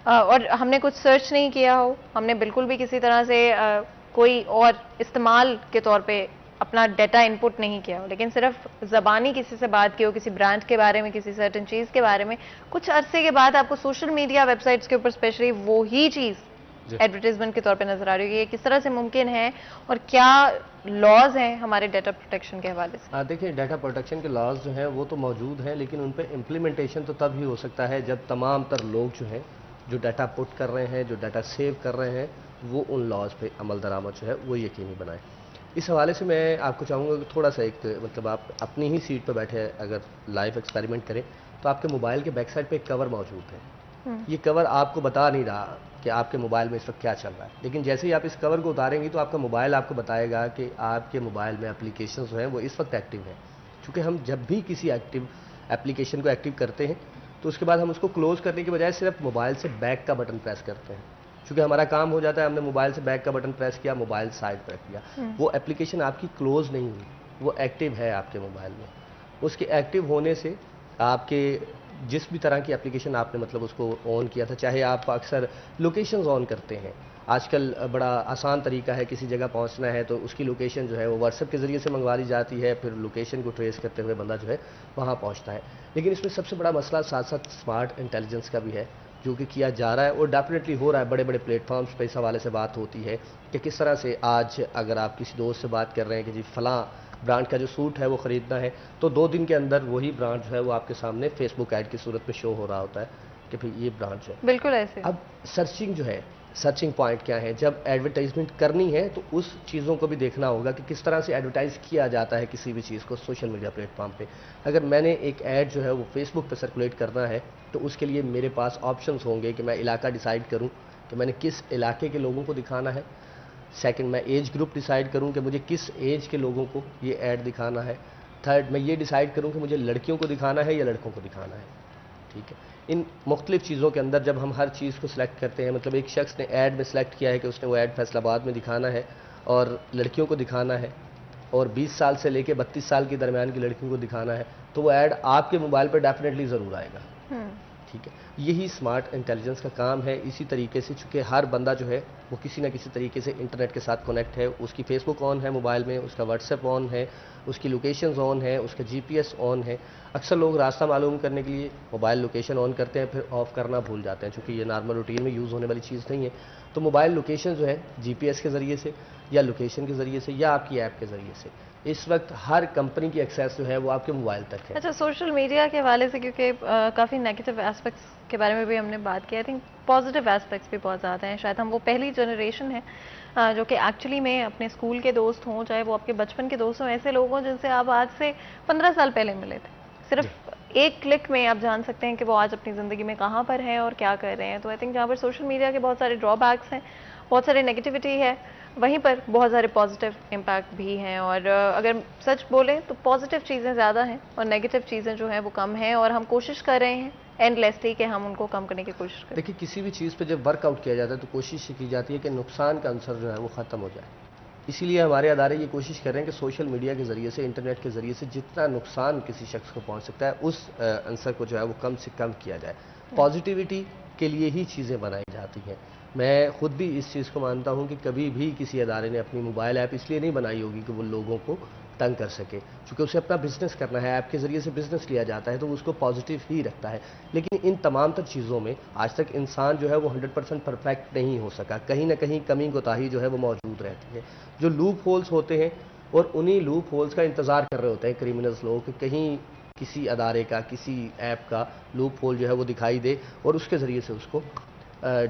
B: اور ہم نے کچھ سرچ نہیں کیا ہو, ہم نے بالکل بھی کسی طرح سے کوئی اور استعمال کے طور پہ اپنا ڈیٹا انپٹ نہیں کیا ہو, لیکن صرف زبانی کسی سے بات کی ہو, کسی برانڈ کے بارے میں, کسی سرٹن چیز کے بارے میں, کچھ عرصے کے بعد آپ کو سوشل میڈیا ویب سائٹس کے اوپر اسپیشلی وہی چیز ایڈورٹیزمنٹ کے طور پہ نظر آ رہی ہے, یہ کس طرح سے ممکن ہے, اور کیا لاز ہیں ہمارے ڈیٹا پروٹیکشن کے حوالے سے؟
A: دیکھیں, ڈیٹا پروٹیکشن کے لاز جو ہیں وہ تو موجود ہیں, لیکن ان پہ امپلیمنٹیشن تو تب ہی ہو سکتا ہے جب تمام تر لوگ جو ہیں, جو ڈیٹا پٹ کر رہے ہیں, جو ڈیٹا سیو کر رہے ہیں, وہ ان لاز پہ عمل درآمد جو ہے وہ یقینی بنائیں. اس حوالے سے میں آپ کو چاہوں گا کہ تھوڑا سا ایک مطلب آپ اپنی ہی سیٹ پہ بیٹھے اگر لائیو ایکسپیریمنٹ کریں, تو آپ کے موبائل کے بیک سائڈ پہ ایک کور موجود ہے. یہ کور آپ کو بتا نہیں رہا کہ آپ کے موبائل میں اس وقت کیا چل رہا ہے, لیکن جیسے ہی آپ اس کور کو اتاریں گی تو آپ کا موبائل آپ کو بتائے گا کہ آپ کے موبائل میں اپلیکیشنز جو ہیں وہ اس وقت ایکٹیو ہیں. چونکہ ہم جب بھی کسی ایکٹیو اپلیکیشن کو ایکٹیو کرتے ہیں تو اس کے بعد ہم اس کو کلوز کرنے کے بجائے صرف موبائل سے بیک کا بٹن پریس کرتے ہیں. چونکہ ہمارا کام ہو جاتا ہے, ہم نے موبائل سے بیک کا بٹن پریس کیا, موبائل سائڈ پہ رکھ دیا, وہ اپلیکیشن آپ کی کلوز نہیں ہوئی, وہ ایکٹیو ہے آپ کے موبائل میں. اس کے ایکٹیو ہونے سے آپ کے جس بھی طرح کی اپلیکیشن آپ نے مطلب اس کو آن کیا تھا, چاہے آپ اکثر لوکیشنز آن کرتے ہیں, آج کل بڑا آسان طریقہ ہے, کسی جگہ پہنچنا ہے تو اس کی لوکیشن جو ہے وہ واٹس ایپ کے ذریعے سے منگوا لی جاتی ہے, پھر لوکیشن کو ٹریس کرتے ہوئے بندہ جو ہے وہاں پہنچتا ہے. لیکن اس میں سب سے بڑا مسئلہ ساتھ ساتھ اسمارٹ انٹیلیجنس کا بھی ہے, جو کہ کیا جا رہا ہے اور ڈیفینیٹلی ہو رہا ہے. بڑے بڑے پلیٹ فارمز پہ اس حوالے سے بات ہوتی ہے کہ کس طرح سے آج اگر آپ کسی دوست سے بات کر رہے ہیں کہ جی فلاں برانڈ کا جو سوٹ ہے وہ خریدنا ہے, تو 2 دن کے اندر وہی برانڈ جو ہے وہ آپ کے سامنے فیس بک ایڈ کی صورت میں شو ہو رہا ہوتا ہے کہ پھر یہ برانڈ جو ہے.
B: بالکل ایسے.
A: اب سرچنگ جو ہے, سرچنگ پوائنٹ کیا ہے, جب ایڈورٹائزمنٹ کرنی ہے تو اس چیزوں کو بھی دیکھنا ہوگا کہ کس طرح سے ایڈورٹائز کیا جاتا ہے کسی بھی چیز کو سوشل میڈیا پلیٹ فارم پہ. اگر میں نے ایک ایڈ جو ہے وہ فیس بک پہ سرکولیٹ کرنا ہے تو اس کے لیے میرے پاس آپشنز ہوں گے کہ میں علاقہ ڈیسائیڈ کروں کہ میں نے کس علاقے کے لوگوں کو دکھانا ہے. سیکنڈ, میں ایج گروپ ڈیسائیڈ کروں کہ مجھے کس ایج کے لوگوں کو یہ ایڈ دکھانا ہے. تھرڈ, میں یہ ڈیسائیڈ کروں کہ مجھے لڑکیوں کو دکھانا ہے یا لڑکوں کو دکھانا ہے. ٹھیک ہے, ان مختلف چیزوں کے اندر جب ہم ہر چیز کو سلیکٹ کرتے ہیں, مطلب ایک شخص نے ایڈ میں سلیکٹ کیا ہے کہ اس نے وہ ایڈ فیصل آباد میں دکھانا ہے اور لڑکیوں کو دکھانا ہے, اور 20 سال سے لے کے 32 سال کے درمیان کی لڑکیوں کو دکھانا ہے, تو وہ ایڈ آپ کے موبائل پہ ڈیفینیٹلی ضرور آئے گا. ٹھیک ہے, یہی اسمارٹ انٹیلیجنس کا کام ہے. اسی طریقے سے چونکہ ہر بندہ جو ہے وہ کسی نہ کسی طریقے سے انٹرنیٹ کے ساتھ کنیکٹ ہے, اس کی فیس بک آن ہے موبائل میں, اس کا واٹس ایپ آن ہے, اس کی لوکیشنز آن ہے, اس کا جی پی ایس آن ہے. اکثر لوگ راستہ معلوم کرنے کے لیے موبائل لوکیشن آن کرتے ہیں, پھر آف کرنا بھول جاتے ہیں, چونکہ یہ نارمل روٹین میں یوز ہونے والی چیز نہیں ہے. تو موبائل لوکیشن جو ہے جی پی ایس کے ذریعے سے یا لوکیشن کے ذریعے سے یا آپ کی ایپ کے ذریعے سے اس وقت ہر کمپنی کی ایکسیس جو ہے وہ آپ کے موبائل تک ہے.
B: اچھا, سوشل میڈیا کے حوالے سے کیونکہ کافی نیگیٹو اسپیکٹس کے بارے میں بھی ہم نے بات کی, آئی تھنک پازیٹیو اسپیکٹس بھی بہت زیادہ ہیں. شاید ہم وہ پہلی جنریشن ہے جو کہ ایکچولی میں اپنے اسکول کے دوست ہوں, چاہے وہ آپ کے بچپن کے دوست ہوں, ایسے لوگ ہوں جن سے آپ آج سے 15 سال پہلے ملے تھے. صرف ایک کلک میں آپ جان سکتے ہیں کہ وہ آج اپنی زندگی میں کہاں پر ہیں اور کیا کر رہے ہیں. تو آئی تھنک جہاں پر سوشل میڈیا کے بہت سارے ڈرا بیکس ہیں, بہت سارے نیگیٹیوٹی ہے, وہیں پر بہت سارے پازیٹیو امپیکٹ بھی ہیں. اور اگر سچ بولیں تو پازیٹیو چیزیں زیادہ ہیں اور نیگیٹیو چیزیں جو ہیں وہ کم ہیں, اور ہم کوشش کر رہے ہیں اینڈ لیسلی کہ ہم ان کو کم کرنے کی کوشش کریں.
A: دیکھیے, کسی بھی چیز پہ جب ورک آؤٹ کیا جاتا ہے تو کوشش یہ کی جاتی ہے کہ نقصان کا عنصر جو ہے وہ ختم ہو جائے. اسی لیے ہمارے ادارے یہ کوشش کر رہے ہیں کہ سوشل میڈیا کے ذریعے سے, انٹرنیٹ کے ذریعے سے جتنا نقصان کسی شخص کو پہنچ سکتا ہے اس عنصر کو جو ہے وہ کم سے کم کیا جائے. پازیٹیوٹی کے لیے ہی چیزیں بنائی جاتی ہیں. میں خود بھی اس چیز کو مانتا ہوں کہ کبھی بھی کسی ادارے نے اپنی موبائل ایپ اس لیے نہیں بنائی ہوگی کہ وہ لوگوں کو تنگ کر سکے, چونکہ اسے اپنا بزنس کرنا ہے, ایپ کے ذریعے سے بزنس لیا جاتا ہے تو اس کو پازیٹیو ہی رکھتا ہے. لیکن ان تمام تر چیزوں میں آج تک انسان جو ہے وہ 100% پرفیکٹ نہیں ہو سکا, کہیں نہ کہیں کمی کوتاہی جو ہے وہ موجود رہتی ہے. جو لوپ ہولز ہوتے ہیں اور انہی لوپ ہولز کا انتظار کر رہے ہوتے ہیں کریمنلز لوگ کہ کہیں کسی ادارے کا, کسی ایپ کا لوپ ہول جو ہے وہ دکھائی دے اور اس کے ذریعے سے اس کو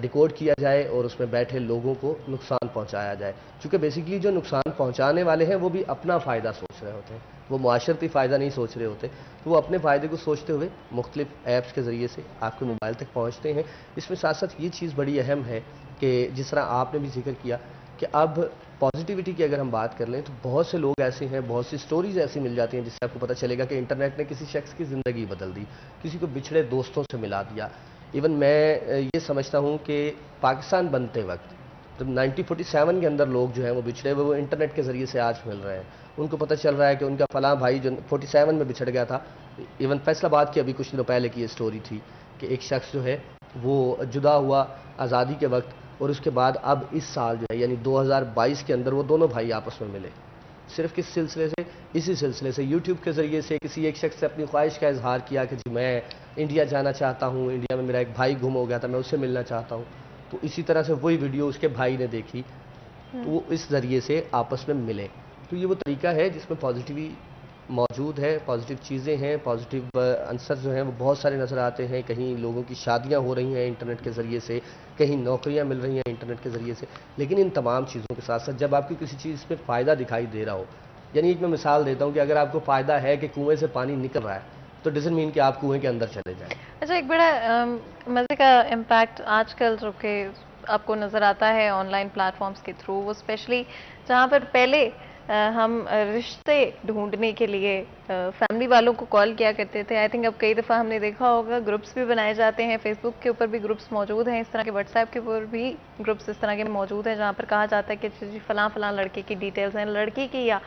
A: ڈیکوڈ کیا جائے اور اس میں بیٹھے لوگوں کو نقصان پہنچایا جائے. چونکہ بیسیکلی جو نقصان پہنچانے والے ہیں وہ بھی اپنا فائدہ سوچ رہے ہوتے ہیں, وہ معاشرتی فائدہ نہیں سوچ رہے ہوتے، تو وہ اپنے فائدے کو سوچتے ہوئے مختلف ایپس کے ذریعے سے آپ کے موبائل تک پہنچتے ہیں۔ اس میں ساتھ ساتھ یہ چیز بڑی اہم ہے کہ جس طرح آپ نے بھی ذکر کیا کہ اب پازیٹیوٹی کی اگر ہم بات کر لیں تو بہت سے لوگ ایسے ہیں، بہت سی سٹوریز ایسی مل جاتی ہیں جس سے آپ کو پتہ چلے گا کہ انٹرنیٹ نے کسی شخص کی زندگی بدل دی، کسی کو بچھڑے دوستوں سے ملا دیا۔ ایون میں یہ سمجھتا ہوں کہ پاکستان بنتے وقت جب 1947 کے اندر لوگ جو ہیں وہ بچھڑے ہوئے، وہ انٹرنیٹ کے ذریعے سے آج مل رہے ہیں، ان کو پتہ چل رہا ہے کہ ان کا فلاں بھائی جو 47 میں بچھڑ گیا تھا۔ ایون فیصل آباد کی ابھی کچھ دنوں پہلے کی یہ سٹوری تھی کہ ایک شخص جو ہے وہ جدا ہوا آزادی کے وقت، اور اس کے بعد اب اس سال جو ہے یعنی 2022 کے اندر وہ دونوں بھائی آپس میں ملے۔ صرف کس سلسلے سے؟ اسی سلسلے سے یوٹیوب کے ذریعے سے کسی ایک شخص سے اپنی خواہش کا اظہار کیا کہ جی میں انڈیا جانا چاہتا ہوں، انڈیا میں میرا ایک بھائی گم ہو گیا تھا، میں اس سے ملنا چاہتا ہوں۔ تو اسی طرح سے وہی ویڈیو اس کے بھائی نے دیکھی، تو وہ اس ذریعے سے آپس میں ملے۔ تو یہ وہ طریقہ ہے جس میں پازیٹیوی موجود ہے، پازیٹیو چیزیں ہیں، پازیٹیو عنصر جو ہیں وہ بہت سارے نظر آتے ہیں۔ کہیں لوگوں کی شادیاں ہو رہی ہیں انٹرنیٹ کے ذریعے سے، کہیں نوکریاں مل رہی ہیں انٹرنیٹ کے ذریعے سے، لیکن ان تمام چیزوں کے ساتھ ساتھ جب آپ کو کسی چیز میں فائدہ دکھائی دے رہا ہو، یعنی ایک میں مثال دیتا ہوں کہ اگر آپ کو فائدہ ہے کہ کنویں سے پانی نکل رہا ہے تو ڈزنٹ مین کہ آپ کنویں کے اندر چلے جائیں۔
B: اچھا، ایک بڑا مزے کا امپیکٹ آج کل جو کہ آپ کو نظر آتا ہے آن لائن پلیٹ فارمز کے تھرو، وہ اسپیشلی جہاں پر پہلے ہم رشتے ڈھونڈنے کے لیے فیملی والوں کو کال کیا کرتے تھے، آئی تھنک اب کئی دفعہ ہم نے دیکھا ہوگا گروپس بھی بنائے جاتے ہیں، فیس بک کے اوپر بھی گروپس موجود ہیں اس طرح کے، واٹس ایپ کے اوپر بھی گروپس اس طرح کے موجود ہیں جہاں پر کہا جاتا ہے کہ جی فلاں فلاں لڑکے کی ڈیٹیلز ہیں، لڑکی کی یا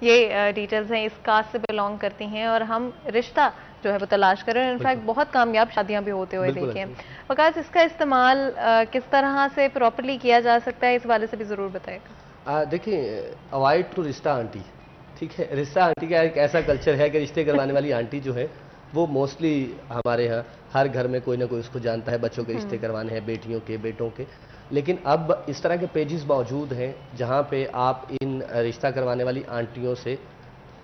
B: یہ ڈیٹیلز ہیں اس کاسٹ سے بلانگ کرتی ہیں اور ہم رشتہ جو ہے وہ تلاش کر رہے ہیں۔ انفیکٹ بہت کامیاب شادیاں بھی ہوتے ہوئے دیکھیں ہیں۔ وقاص، اس کا استعمال کس طرح سے پراپرلی کیا جا سکتا ہے، اس والے سے بھی ضرور بتائے گا۔
A: دیکھیں، اوائڈ ٹو رشتہ آنٹی، ٹھیک ہے، رشتہ آنٹی کا ایک ایسا کلچر ہے کہ رشتے کروانے والی آنٹی جو ہے وہ موسٹلی ہمارے ہاں ہر گھر میں کوئی نہ کوئی اس کو جانتا ہے، بچوں کے رشتے کروانے ہیں، بیٹیوں کے، بیٹوں کے۔ لیکن اب اس طرح کے پیجز موجود ہیں جہاں پہ آپ ان رشتہ کروانے والی آنٹیوں سے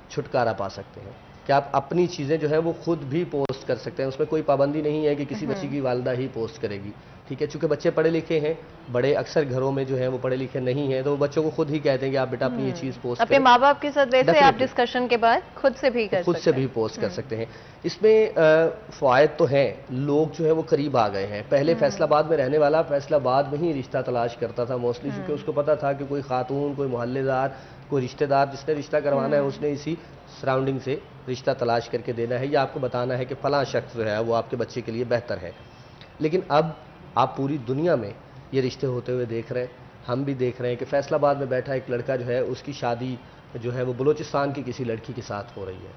A: چھٹکارا پا سکتے ہیں کہ آپ اپنی چیزیں جو ہیں وہ خود بھی پوسٹ کر سکتے ہیں۔ اس میں کوئی پابندی نہیں ہے کہ کسی بچی کی والدہ ہی پوسٹ کرے گی، ٹھیک ہے، چونکہ بچے پڑھے لکھے ہیں، بڑے اکثر گھروں میں جو ہیں وہ پڑھے لکھے نہیں ہیں، تو وہ بچوں کو خود ہی کہتے ہیں کہ آپ بیٹا اپنی یہ چیز پوسٹ
B: اپنے
A: کریں۔
B: ماں باپ کے ساتھ ویسے آپ ڈسکشن کے بعد خود سے بھی کر
A: خود سے بھی پوسٹ کر سکتے ہیں۔ اس میں فوائد تو ہیں، لوگ جو ہے وہ قریب آ گئے ہیں۔ پہلے فیصل آباد میں رہنے والا فیصل آباد میں ہی رشتہ تلاش کرتا تھا موسٹلی، کیونکہ اس کو پتا تھا کہ کوئی خاتون، کوئی محلے دار، کوئی رشتہ دار جس نے رشتہ کروانا ہے اس نے اسی سراؤنڈنگ سے رشتہ تلاش کر کے دینا ہے یا آپ کو بتانا ہے کہ فلاں شخص جو ہے وہ آپ کے بچے کے لیے بہتر ہے۔ لیکن اب آپ پوری دنیا میں یہ رشتے ہوتے ہوئے دیکھ رہے ہیں، ہم بھی دیکھ رہے ہیں کہ فیصل آباد میں بیٹھا ایک لڑکا جو ہے اس کی شادی جو ہے وہ بلوچستان کی کسی لڑکی کے ساتھ ہو رہی ہے،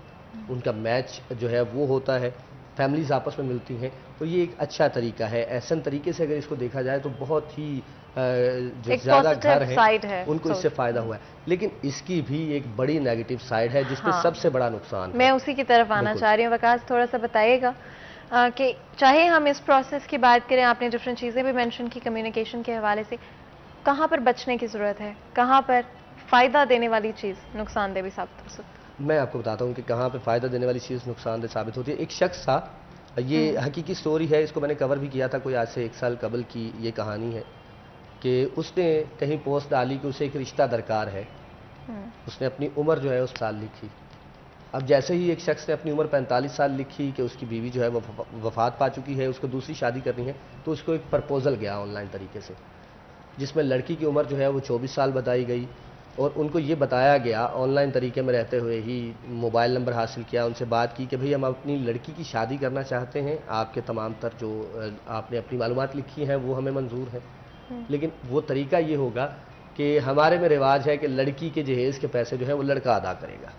A: ان کا میچ جو ہے وہ ہوتا ہے، فیملیز آپس میں ملتی ہیں، تو یہ ایک اچھا طریقہ ہے۔ احسن طریقے سے اگر اس کو دیکھا جائے تو بہت ہی جو زیادہ گھر ہیں ان کو اس سے فائدہ ہوا ہے، لیکن اس کی بھی ایک بڑی نیگیٹو سائیڈ ہے جس میں سب سے بڑا نقصان ہے۔
B: میں اسی کی طرف آنا چاہ رہی ہوں۔ وقاص، تھوڑا سا بتائیے گا کہ چاہے ہم اس پروسیس کی بات کریں، آپ نے ڈفرینٹ چیزیں بھی مینشن کی کمیونیکیشن کے حوالے سے، کہاں پر بچنے کی ضرورت ہے، کہاں پر فائدہ دینے والی چیز نقصان دہ بھی ثابت ہو سکتی ہے؟
A: میں آپ کو بتاتا ہوں کہ کہاں پہ فائدہ دینے والی چیز نقصان دہ ثابت ہوتی ہے۔ ایک شخص تھا، یہ حقیقی سٹوری ہے، اس کو میں نے کور بھی کیا تھا کوئی آج سے 1 سال قبل کی یہ کہانی ہے کہ اس نے کہیں پوسٹ ڈالی کہ اسے ایک رشتہ درکار ہے، اس نے اپنی عمر جو ہے اس سال لکھی۔ اب جیسے ہی ایک شخص نے اپنی عمر 45 سال لکھی کہ اس کی بیوی جو ہے وہ وفات پا چکی ہے، اس کو دوسری شادی کرنی ہے، تو اس کو ایک پرپوزل گیا آن لائن طریقے سے، جس میں لڑکی کی عمر جو ہے وہ 24 سال بتائی گئی، اور ان کو یہ بتایا گیا آن لائن طریقے میں رہتے ہوئے ہی، موبائل نمبر حاصل کیا، ان سے بات کی کہ بھئی ہم اپنی لڑکی کی شادی کرنا چاہتے ہیں، آپ کے تمام تر جو آپ نے اپنی معلومات لکھی ہیں وہ ہمیں منظور ہیں، لیکن وہ طریقہ یہ ہوگا کہ ہمارے میں رواج ہے کہ لڑکی کے جہیز کے پیسے جو ہیں وہ لڑکا ادا کرے گا۔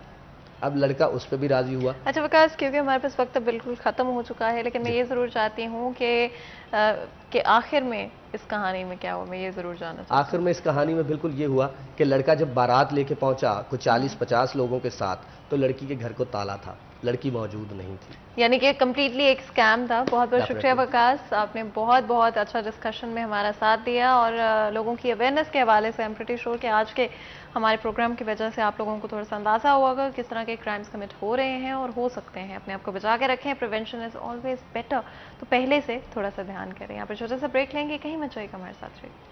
A: اب لڑکا اس پہ بھی راضی ہوا۔
B: اچھا وقاص، کیونکہ ہمارے پاس وقت بالکل ختم ہو چکا ہے، لیکن میں یہ ضرور چاہتی ہوں کہ آخر میں اس کہانی میں کیا ہوا، میں یہ ضرور جاننا چاہتی ہوں۔
A: آخر میں اس کہانی میں بالکل یہ ہوا کہ لڑکا جب بارات لے کے پہنچا کچھ 40-50 لوگوں کے ساتھ، تو لڑکی کے گھر کو تالا تھا، لڑکی موجود نہیں تھی،
B: یعنی کہ کمپلیٹلی ایک اسکیم تھا۔ بہت بہت شکریہ وقاص، آپ نے بہت بہت اچھا ڈسکشن میں ہمارا ساتھ دیا، اور لوگوں کی اویئرنیس کے حوالے سے I'm pretty sure کہ آج کے ہمارے پروگرام کی وجہ سے آپ لوگوں کو تھوڑا سا اندازہ ہوا گا کس طرح کے کرائمز کمٹ ہو رہے ہیں اور ہو سکتے ہیں۔ اپنے آپ کو بچا کے رکھیں، پریونشن از آلویز بیٹر، تو پہلے سے تھوڑا سا دھیان کریں۔ یہاں پر چھوٹا سا بریک لیں گے، کہیں مت جائے گا، ہمارے ساتھ رہیے۔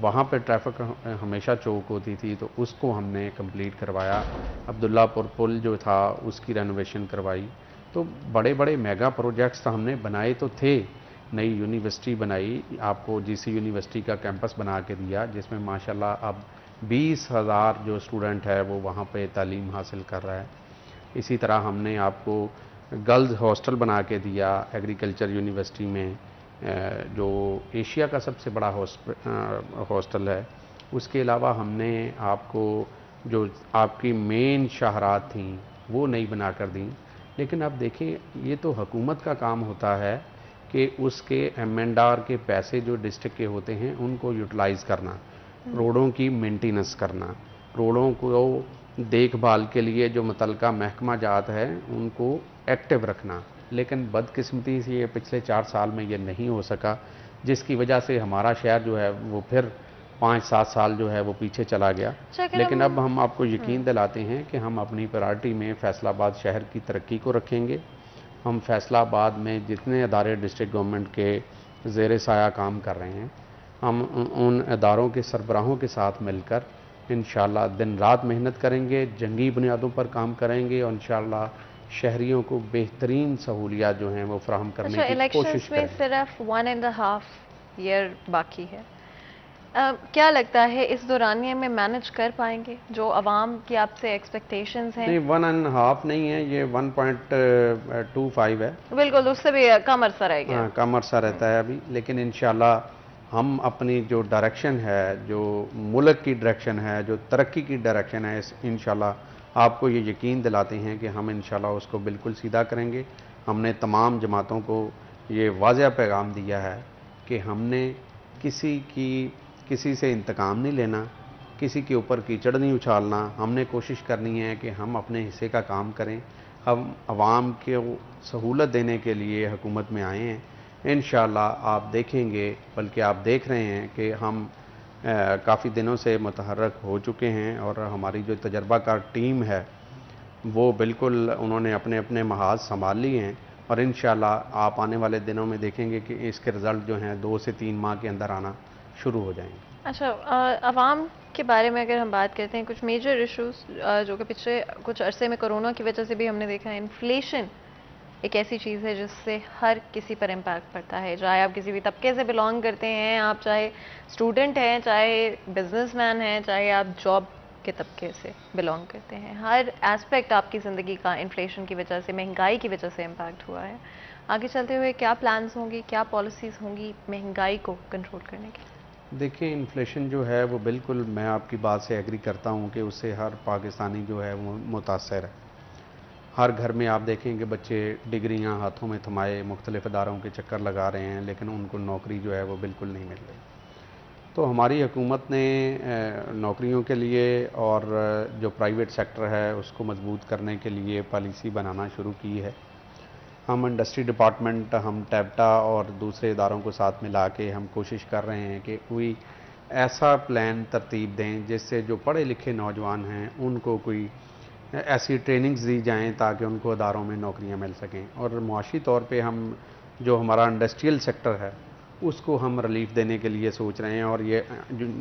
C: وہاں پہ ٹریفک ہمیشہ چوک ہوتی تھی، تو اس کو ہم نے کمپلیٹ کروایا. عبداللہ پور پل جو تھا اس کی رینوویشن کروائی. تو بڑے بڑے میگا پروجیکٹس ہم نے بنائے تو تھے. نئی یونیورسٹی بنائی، آپ کو جی سی یونیورسٹی کا کیمپس بنا کے دیا، جس میں ماشاءاللہ اب 20,000 جو اسٹوڈنٹ ہے وہ وہاں پہ تعلیم حاصل کر رہا ہے. اسی طرح ہم نے آپ کو گرلز ہاسٹل بنا کے دیا ایگریکلچر یونیورسٹی میں، جو ایشیا کا سب سے بڑا ہاسٹل ہے. اس کے علاوہ ہم نے آپ کو جو آپ کی مین شاہراہ تھیں وہ نئی بنا کر دیں. لیکن اب دیکھیں، یہ تو حکومت کا کام ہوتا ہے کہ اس کے M&R کے پیسے جو ڈسٹرکٹ کے ہوتے ہیں ان کو یوٹیلائز کرنا، روڈوں کی مینٹیننس کرنا، روڈوں کو دیکھ بھال کے لیے جو متعلقہ محکمہ جات ہے ان کو ایکٹیو رکھنا. لیکن بدقسمتی سے یہ پچھلے 4 سال میں یہ نہیں ہو سکا، جس کی وجہ سے ہمارا شہر جو ہے وہ پھر 5-7 سال جو ہے وہ پیچھے چلا گیا. لیکن اب ہم آپ کو یقین دلاتے ہیں کہ ہم اپنی پرائرٹی میں فیصل آباد شہر کی ترقی کو رکھیں گے. ہم فیصل آباد میں جتنے ادارے ڈسٹرکٹ گورنمنٹ کے زیر سایہ کام کر رہے ہیں، ہم ان اداروں کے سربراہوں کے ساتھ مل کر انشاءاللہ دن رات محنت کریں گے، جنگی بنیادوں پر کام کریں گے، اور انشاءاللہ شہریوں کو بہترین سہولیات جو ہیں وہ فراہم کرنے کی کوشش
B: الیکشنز میں
C: کریں گے.
B: صرف 1.5 ایئر باقی ہے، کیا لگتا ہے اس دورانیے میں مینج کر پائیں گے جو عوام کی آپ سے ایکسپیکٹیشنز ہیں؟
C: نہیں، 1.5 نہیں ہے، یہ 1.25 ہے.
B: بالکل، اس سے بھی کم عرصہ رہ گیا.
C: ہاں، کم عرصہ رہتا ہے ابھی. لیکن انشاءاللہ ہم اپنی جو ڈائریکشن ہے، جو ملک کی ڈائریکشن ہے، جو ترقی کی ڈائریکشن ہے، انشاءاللہ آپ کو یہ یقین دلاتے ہیں کہ ہم انشاءاللہ اس کو بالکل سیدھا کریں گے. ہم نے تمام جماعتوں کو یہ واضح پیغام دیا ہے کہ ہم نے کسی سے انتقام نہیں لینا، کسی کے اوپر کیچڑ نہیں اچھالنا. ہم نے کوشش کرنی ہے کہ ہم اپنے حصے کا کام کریں. ہم عوام کو سہولت دینے کے لیے حکومت میں آئے ہیں. انشاءاللہ آپ دیکھیں گے، بلکہ آپ دیکھ رہے ہیں کہ ہم کافی دنوں سے متحرک ہو چکے ہیں، اور ہماری جو تجربہ کار ٹیم ہے وہ بالکل انہوں نے اپنے اپنے محاذ سنبھال لیے ہیں. اور انشاءاللہ آپ آنے والے دنوں میں دیکھیں گے کہ اس کے رزلٹ جو ہیں 2 سے 3 ماہ کے اندر آنا شروع ہو جائیں گے.
B: اچھا، عوام کے بارے میں اگر ہم بات کرتے ہیں، کچھ میجر ایشوز جو کہ پچھلے کچھ عرصے میں کرونا کی وجہ سے بھی ہم نے دیکھا ہے. انفلیشن ایک ایسی چیز ہے جس سے ہر کسی پر امپیکٹ پڑتا ہے، چاہے آپ کسی بھی طبقے سے بلانگ کرتے ہیں، آپ چاہے اسٹوڈنٹ ہیں، چاہے بزنس مین ہیں، چاہے آپ جاب کے طبقے سے بلانگ کرتے ہیں. ہر ایسپیکٹ آپ کی زندگی کا انفلیشن کی وجہ سے، مہنگائی کی وجہ سے امپیکٹ ہوا ہے. آگے چلتے ہوئے کیا پلانز ہوں گی، کیا پالیسیز ہوں گی مہنگائی کو کنٹرول کرنے کی؟
C: دیکھیں، انفلیشن جو ہے وہ بالکل میں آپ کی بات سے ایگری کرتا ہوں کہ اس سے ہر پاکستانی جو ہے وہ متاثر ہے. ہر گھر میں آپ دیکھیں کہ بچے ڈگریاں ہاتھوں میں تھمائے مختلف اداروں کے چکر لگا رہے ہیں، لیکن ان کو نوکری جو ہے وہ بالکل نہیں مل رہی. تو ہماری حکومت نے نوکریوں کے لیے اور جو پرائیویٹ سیکٹر ہے اس کو مضبوط کرنے کے لیے پالیسی بنانا شروع کی ہے. ہم انڈسٹری ڈپارٹمنٹ، ہم ٹیپٹا اور دوسرے اداروں کو ساتھ ملا کے ہم کوشش کر رہے ہیں کہ کوئی ایسا پلان ترتیب دیں جس سے جو پڑھے لکھے نوجوان ہیں ان کو کوئی ایسی ٹریننگز دی جائیں تاکہ ان کو اداروں میں نوکریاں مل سکیں. اور معاشی طور پہ ہم جو ہمارا انڈسٹریل سیکٹر ہے اس کو ہم ریلیف دینے کے لیے سوچ رہے ہیں. اور یہ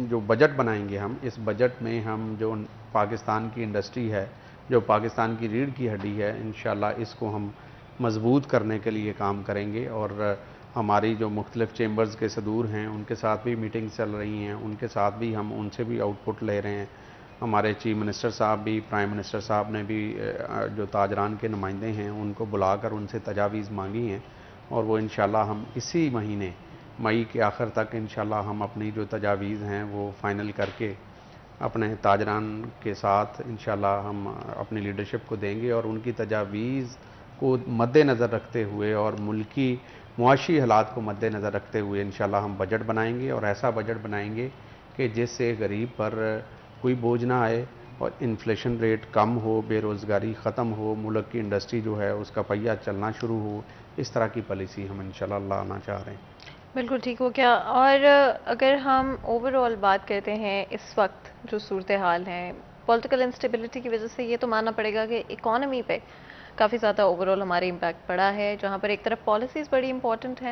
C: جو بجٹ بنائیں گے ہم، اس بجٹ میں ہم جو پاکستان کی انڈسٹری ہے، جو پاکستان کی ریڑھ کی ہڈی ہے، انشاءاللہ اس کو ہم مضبوط کرنے کے لیے کام کریں گے. اور ہماری جو مختلف چیمبرز کے صدور ہیں ان کے ساتھ بھی میٹنگ چل رہی ہیں، ان کے ساتھ بھی ہم ان سے بھی آؤٹ پٹ لے رہے ہیں. ہمارے چیف منسٹر صاحب بھی، پرائم منسٹر صاحب نے بھی جو تاجران کے نمائندے ہیں ان کو بلا کر ان سے تجاویز مانگی ہیں، اور وہ انشاءاللہ ہم اسی مہینے مئی کے آخر تک انشاءاللہ ہم اپنی جو تجاویز ہیں وہ فائنل کر کے اپنے تاجران کے ساتھ انشاءاللہ ہم اپنی لیڈرشپ کو دیں گے. اور ان کی تجاویز کو مد نظر رکھتے ہوئے اور ملکی معاشی حالات کو مد نظر رکھتے ہوئے انشاءاللہ ہم بجٹ بنائیں گے، اور ایسا بجٹ بنائیں گے کہ جس سے غریب پر کوئی بوجھ نہ آئے، اور انفلیشن ریٹ کم ہو، بے روزگاری ختم ہو، ملک کی انڈسٹری جو ہے اس کا پہیہ چلنا شروع ہو. اس طرح کی پالیسی ہم انشاءاللہ لانا چاہ رہے ہیں.
B: بالکل ٹھیک ہو گیا. اور اگر ہم اوور آل بات کرتے ہیں اس وقت جو صورتحال ہے پولیٹیکل انسٹیبلٹی کی وجہ سے، یہ تو ماننا پڑے گا کہ اکانومی پہ کافی زیادہ اوور آل ہمارے امپیکٹ پڑا ہے، جہاں پر ایک طرف پالیسیز بڑی امپورٹنٹ ہیں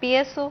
B: PSO,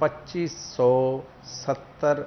C: 2570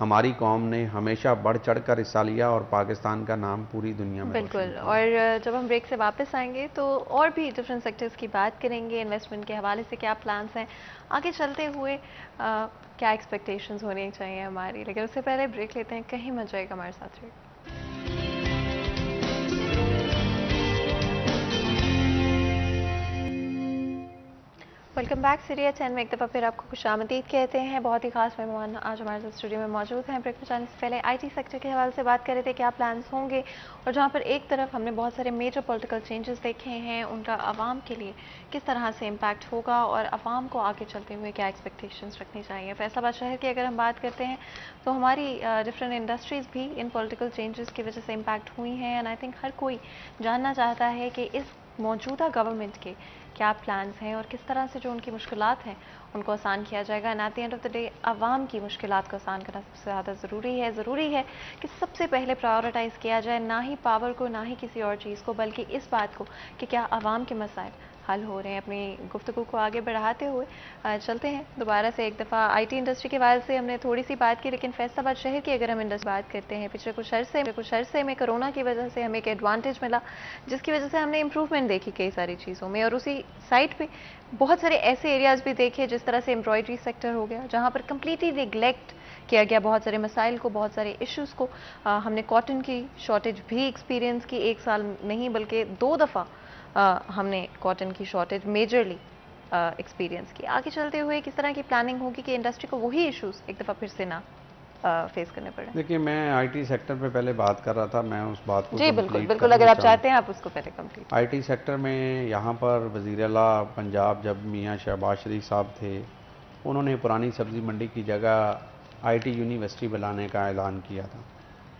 C: ہماری قوم نے ہمیشہ بڑھ چڑھ کر حصہ لیا اور پاکستان کا نام پوری دنیا میں
B: بالکل. اور جب ہم بریک سے واپس آئیں گے تو اور بھی ڈفرینٹ سیکٹرز کی بات کریں گے, انویسٹمنٹ کے حوالے سے کیا پلانس ہیں آگے چلتے ہوئے, کیا ایکسپیکٹیشنز ہونی چاہیے ہماری. لیکن اس سے پہلے بریک لیتے ہیں, کہیں مت جائے گا, ہمارے ساتھ رہیے. Welcome back. سیریز 10 میں ایک دفعہ پھر آپ کو خوش آمدید کہتے ہیں. بہت ہی خاص مہمان آج ہمارے ساتھ اسٹوڈیو میں موجود ہیں. بریک میں جانے سے پہلے آئی ٹی سیکٹر کے حوالے سے بات کر رہے تھے, کیا پلانس ہوں گے, اور جہاں پر ایک طرف ہم نے بہت سارے میجر پولیٹیکل چینجز دیکھے ہیں, ان کا عوام کے لیے کس طرح سے امپیکٹ ہوگا, اور عوام کو آگے چلتے ہوئے کیا ایکسپیکٹیشنز رکھنی چاہیے. فیصل آباد شہر کی اگر ہم بات کرتے ہیں تو ہماری ڈفرینٹ انڈسٹریز بھی ان پولیٹیکل چینجز کی وجہ سے امپیکٹ ہوئی ہیں. اینڈ آئی تھنک ہر کوئی جاننا چاہتا ہے کہ اس موجودہ گورنمنٹ کے کیا پلانس ہیں اور کس طرح سے جو ان کی مشکلات ہیں ان کو آسان کیا جائے گا. And at the end of the day عوام کی مشکلات کو آسان کرنا سب سے زیادہ ضروری ہے کہ سب سے پہلے پرائیورٹائز کیا جائے نہ ہی پاور کو, نہ ہی کسی اور چیز کو, بلکہ اس بات کو کہ کیا عوام کے مسائل حل ہو رہے ہیں. اپنی گفتگو کو آگے بڑھاتے ہوئے چلتے ہیں دوبارہ سے ایک دفعہ آئی ٹی انڈسٹری کے حوالے سے ہم نے تھوڑی سی بات کی, لیکن فیصل آباد شہر کی اگر ہم انڈسٹری بات کرتے ہیں, پچھلے کچھ عرصے میں کرونا کی وجہ سے ہمیں ایک ایڈوانٹیج ملا, جس کی وجہ سے ہم نے امپروومنٹ دیکھی کئی ساری چیزوں میں, اور اسی سائٹ پہ بہت سارے ایسے ایریاز بھی دیکھے جس طرح سے امبرائڈری سیکٹر ہو گیا جہاں پر کمپلیٹلی نیگلیکٹ کیا گیا بہت سارے مسائل کو, بہت سارے ایشوز کو. ہم نے کاٹن کی شارٹیج بھی ایکسپیرینس کی, ایک سال نہیں بلکہ 2 دفعہ ہم نے کاٹن کی شارٹیج میجرلی ایکسپیرینس کی. آگے چلتے ہوئے کس طرح کی پلاننگ ہوگی کہ انڈسٹری کو وہی ایشوز ایک دفعہ پھر سے نہ فیس کرنے پڑے.
C: دیکھیے, میں آئی ٹی سیکٹر پہ پہلے بات کر رہا تھا, میں اس بات کو
B: جی بالکل اگر آپ چاہتے ہیں آپ اس کو پہلے کمپلیٹ.
C: آئی ٹی سیکٹر میں یہاں پر وزیر اعلیٰ پنجاب جب میاں شہباز شریف صاحب تھے, انہوں نے پرانی سبزی منڈی کی جگہ آئی ٹی یونیورسٹی بنانے کا اعلان کیا تھا,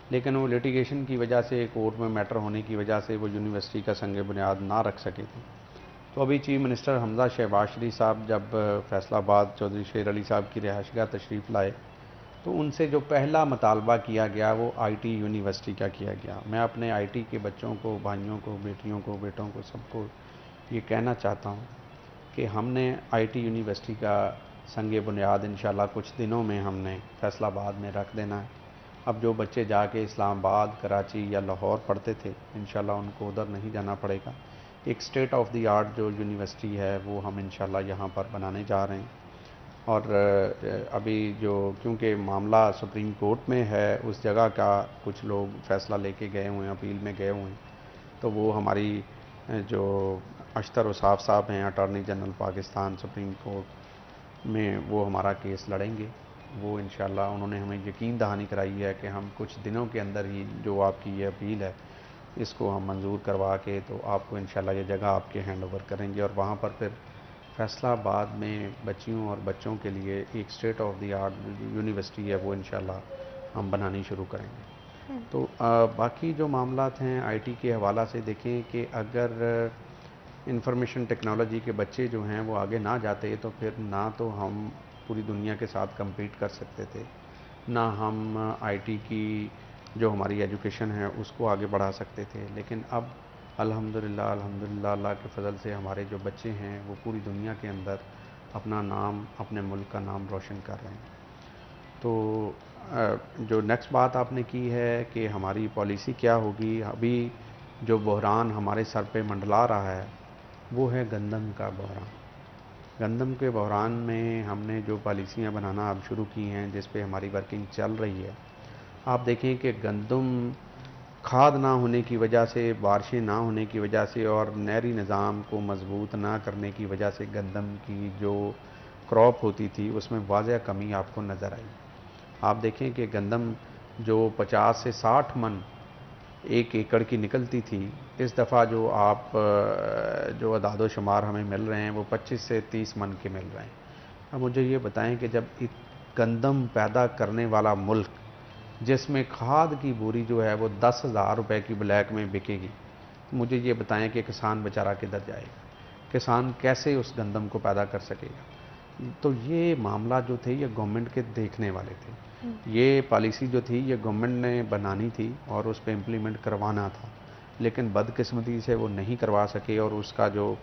C: لیکن وہ لیٹیگیشن کی وجہ سے, کورٹ میں میٹر ہونے کی وجہ سے وہ یونیورسٹی کا سنگ بنیاد نہ رکھ سکے تھے. تو ابھی چیف منسٹر حمزہ شہباز شریف صاحب جب فیصل آباد چودھری شیر علی صاحب کی رہائش گاہ تشریف لائے تو ان سے جو پہلا مطالبہ کیا گیا وہ آئی ٹی یونیورسٹی کا کیا گیا. میں اپنے آئی ٹی کے بچوں کو, بھائیوں کو, بیٹیوں کو, بیٹوں کو, سب کو یہ کہنا چاہتا ہوں کہ ہم نے آئی ٹی یونیورسٹی کا سنگ بنیاد انشاءاللہ کچھ دنوں میں ہم نے فیصل آباد میں رکھ دینا ہے. اب جو بچے جا کے اسلام آباد, کراچی یا لاہور پڑھتے تھے, انشاءاللہ ان کو ادھر نہیں جانا پڑے گا. ایک اسٹیٹ آف دی آرٹ جو یونیورسٹی ہے وہ ہم انشاءاللہ یہاں پر بنانے جا رہے ہیں. اور ابھی جو کیونکہ معاملہ سپریم کورٹ میں ہے, اس جگہ کا کچھ لوگ فیصلہ لے کے گئے ہوئے ہیں, اپیل میں گئے ہوئے ہیں, تو وہ ہماری جو اشتر وصاف صاحب ہیں, attorney general Pakistan supreme court میں, وہ ہمارا کیس لڑیں گے. وہ انشاءاللہ انہوں نے ہمیں یقین دہانی کرائی ہے کہ ہم کچھ دنوں کے اندر ہی جو آپ کی یہ اپیل ہے اس کو ہم منظور کروا کے تو آپ کو انشاءاللہ یہ جگہ آپ کے ہینڈ اوور کریں گے, اور وہاں پر پھر فیصل آباد میں بچیوں اور بچوں کے لیے ایک state of the art university ہے وہ انشاءاللہ ہم بنانی شروع کریں گے. تو باقی جو معاملات ہیں آئی ٹی کے حوالہ سے, دیکھیں کہ اگر انفارمیشن ٹیکنالوجی کے بچے جو ہیں وہ آگے نہ جاتے تو پھر نہ تو ہم پوری دنیا کے ساتھ کمپیٹ کر سکتے تھے, نہ ہم آئی ٹی کی جو ہماری ایجوکیشن ہے اس کو آگے بڑھا سکتے تھے. لیکن اب الحمدللہ اللہ کے فضل سے ہمارے جو بچے ہیں وہ پوری دنیا کے اندر اپنا نام, اپنے ملک کا نام روشن کر رہے ہیں. تو جو نیکسٹ بات آپ نے کی ہے کہ ہماری پالیسی کیا ہوگی, ابھی جو بحران ہمارے سر پہ منڈلا رہا ہے وہ ہے گندم کا بحران. گندم کے بحران میں ہم نے جو پالیسیاں بنانا اب شروع کی ہیں, جس پہ ہماری ورکنگ چل رہی ہے, آپ دیکھیں کہ گندم کھاد نہ ہونے کی وجہ سے, بارشیں نہ ہونے کی وجہ سے, اور نہری نظام کو مضبوط نہ کرنے کی وجہ سے گندم کی جو کراپ ہوتی تھی اس میں واضح کمی آپ کو نظر آئی. آپ دیکھیں کہ گندم جو 50 سے 60 من 1 ایکڑ کی نکلتی تھی, اس دفعہ جو آپ جو اعداد و شمار ہمیں مل رہے ہیں وہ 25 سے 30 من کے مل رہے ہیں. اب مجھے یہ بتائیں کہ جب گندم پیدا کرنے والا ملک جس میں کھاد کی بوری جو ہے وہ 10,000 روپے کی بلیک میں بکے گی, مجھے یہ بتائیں کہ کسان بیچارہ کدھر جائے گا, کسان کیسے اس گندم کو پیدا کر سکے گا. تو یہ معاملہ جو تھے یہ گورنمنٹ کے دیکھنے والے تھے, یہ پالیسی جو تھی یہ گورنمنٹ نے بنانی تھی اور اس پہ امپلیمنٹ کروانا تھا, لیکن بدقسمتی سے وہ نہیں کروا سکے, اور اس کا جو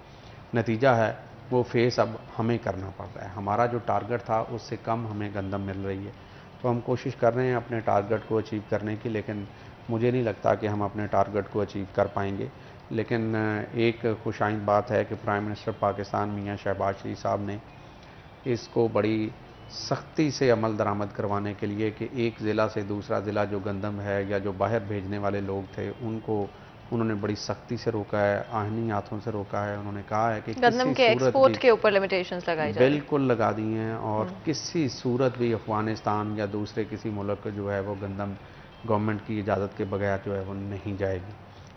C: نتیجہ ہے وہ فیس اب ہمیں کرنا پڑ رہا ہے. ہمارا جو ٹارگٹ تھا اس سے کم ہمیں گندم مل رہی ہے. تو تو ہم کوشش کر رہے ہیں اپنے ٹارگٹ کو اچیو کرنے کی، لیکن مجھے نہیں لگتا کہ ہم اپنے ٹارگٹ کو اچیو کر پائیں گے۔ لیکن ایک خوش آئند بات ہے کہ پرائم منسٹر پاکستان میاں شہباز شریف صاحب نے اس کو بڑی سختی سے عمل درآمد کروانے کے لیے کہ ایک ضلع سے دوسرا ضلع جو گندم ہے یا جو باہر بھیجنے والے لوگ تھے ان کو انہوں نے بڑی سختی سے روکا ہے، آہنی ہاتھوں سے روکا ہے۔ انہوں نے کہا ہے کہ
B: گندم کے ایکسپورٹ کے اوپر لمیٹیشنز لگائی جا رہی ہیں،
C: بالکل لگا دی ہیں، اور کسی صورت بھی افغانستان یا دوسرے کسی ملک کو جو ہے وہ گندم گورنمنٹ کی اجازت کے بغیر جو ہے وہ نہیں جائے گی،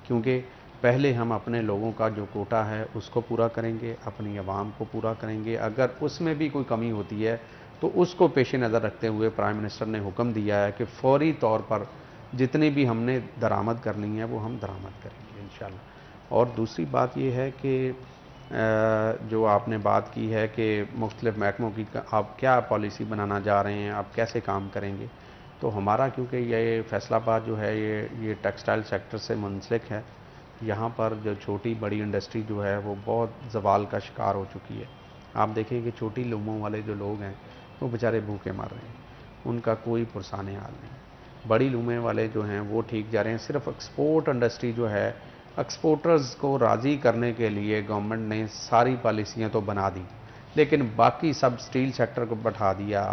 C: کیونکہ پہلے ہم اپنے لوگوں کا جو کوٹا ہے اس کو پورا کریں گے، اپنی عوام کو پورا کریں گے۔ اگر اس میں بھی کوئی کمی ہوتی ہے تو اس کو پیش نظر رکھتے ہوئے پرائم منسٹر نے حکم دیا ہے کہ فوری طور پر جتنی بھی ہم نے درآمد کرنی ہے وہ ہم درآمد کریں گے انشاءاللہ۔ اور دوسری بات یہ ہے کہ جو آپ نے بات کی ہے کہ مختلف محکموں کی آپ کیا پالیسی بنانا جا رہے ہیں، آپ کیسے کام کریں گے، تو ہمارا کیونکہ یہ فیصل آباد جو ہے یہ ٹیکسٹائل سیکٹر سے منسلک ہے، یہاں پر جو چھوٹی بڑی انڈسٹری جو ہے وہ بہت زوال کا شکار ہو چکی ہے۔ آپ دیکھیں کہ چھوٹی لوموں والے جو لوگ ہیں وہ بیچارے بھوکے مر رہے ہیں، ان کا کوئی پرسان حال نہیں۔ بڑی لومیں والے جو ہیں وہ ٹھیک جا رہے ہیں، صرف ایکسپورٹ انڈسٹری جو ہے، ایکسپورٹرز کو راضی کرنے کے لیے گورنمنٹ نے ساری پالیسیاں تو بنا دی، لیکن باقی سب سٹیل سیکٹر کو بٹھا دیا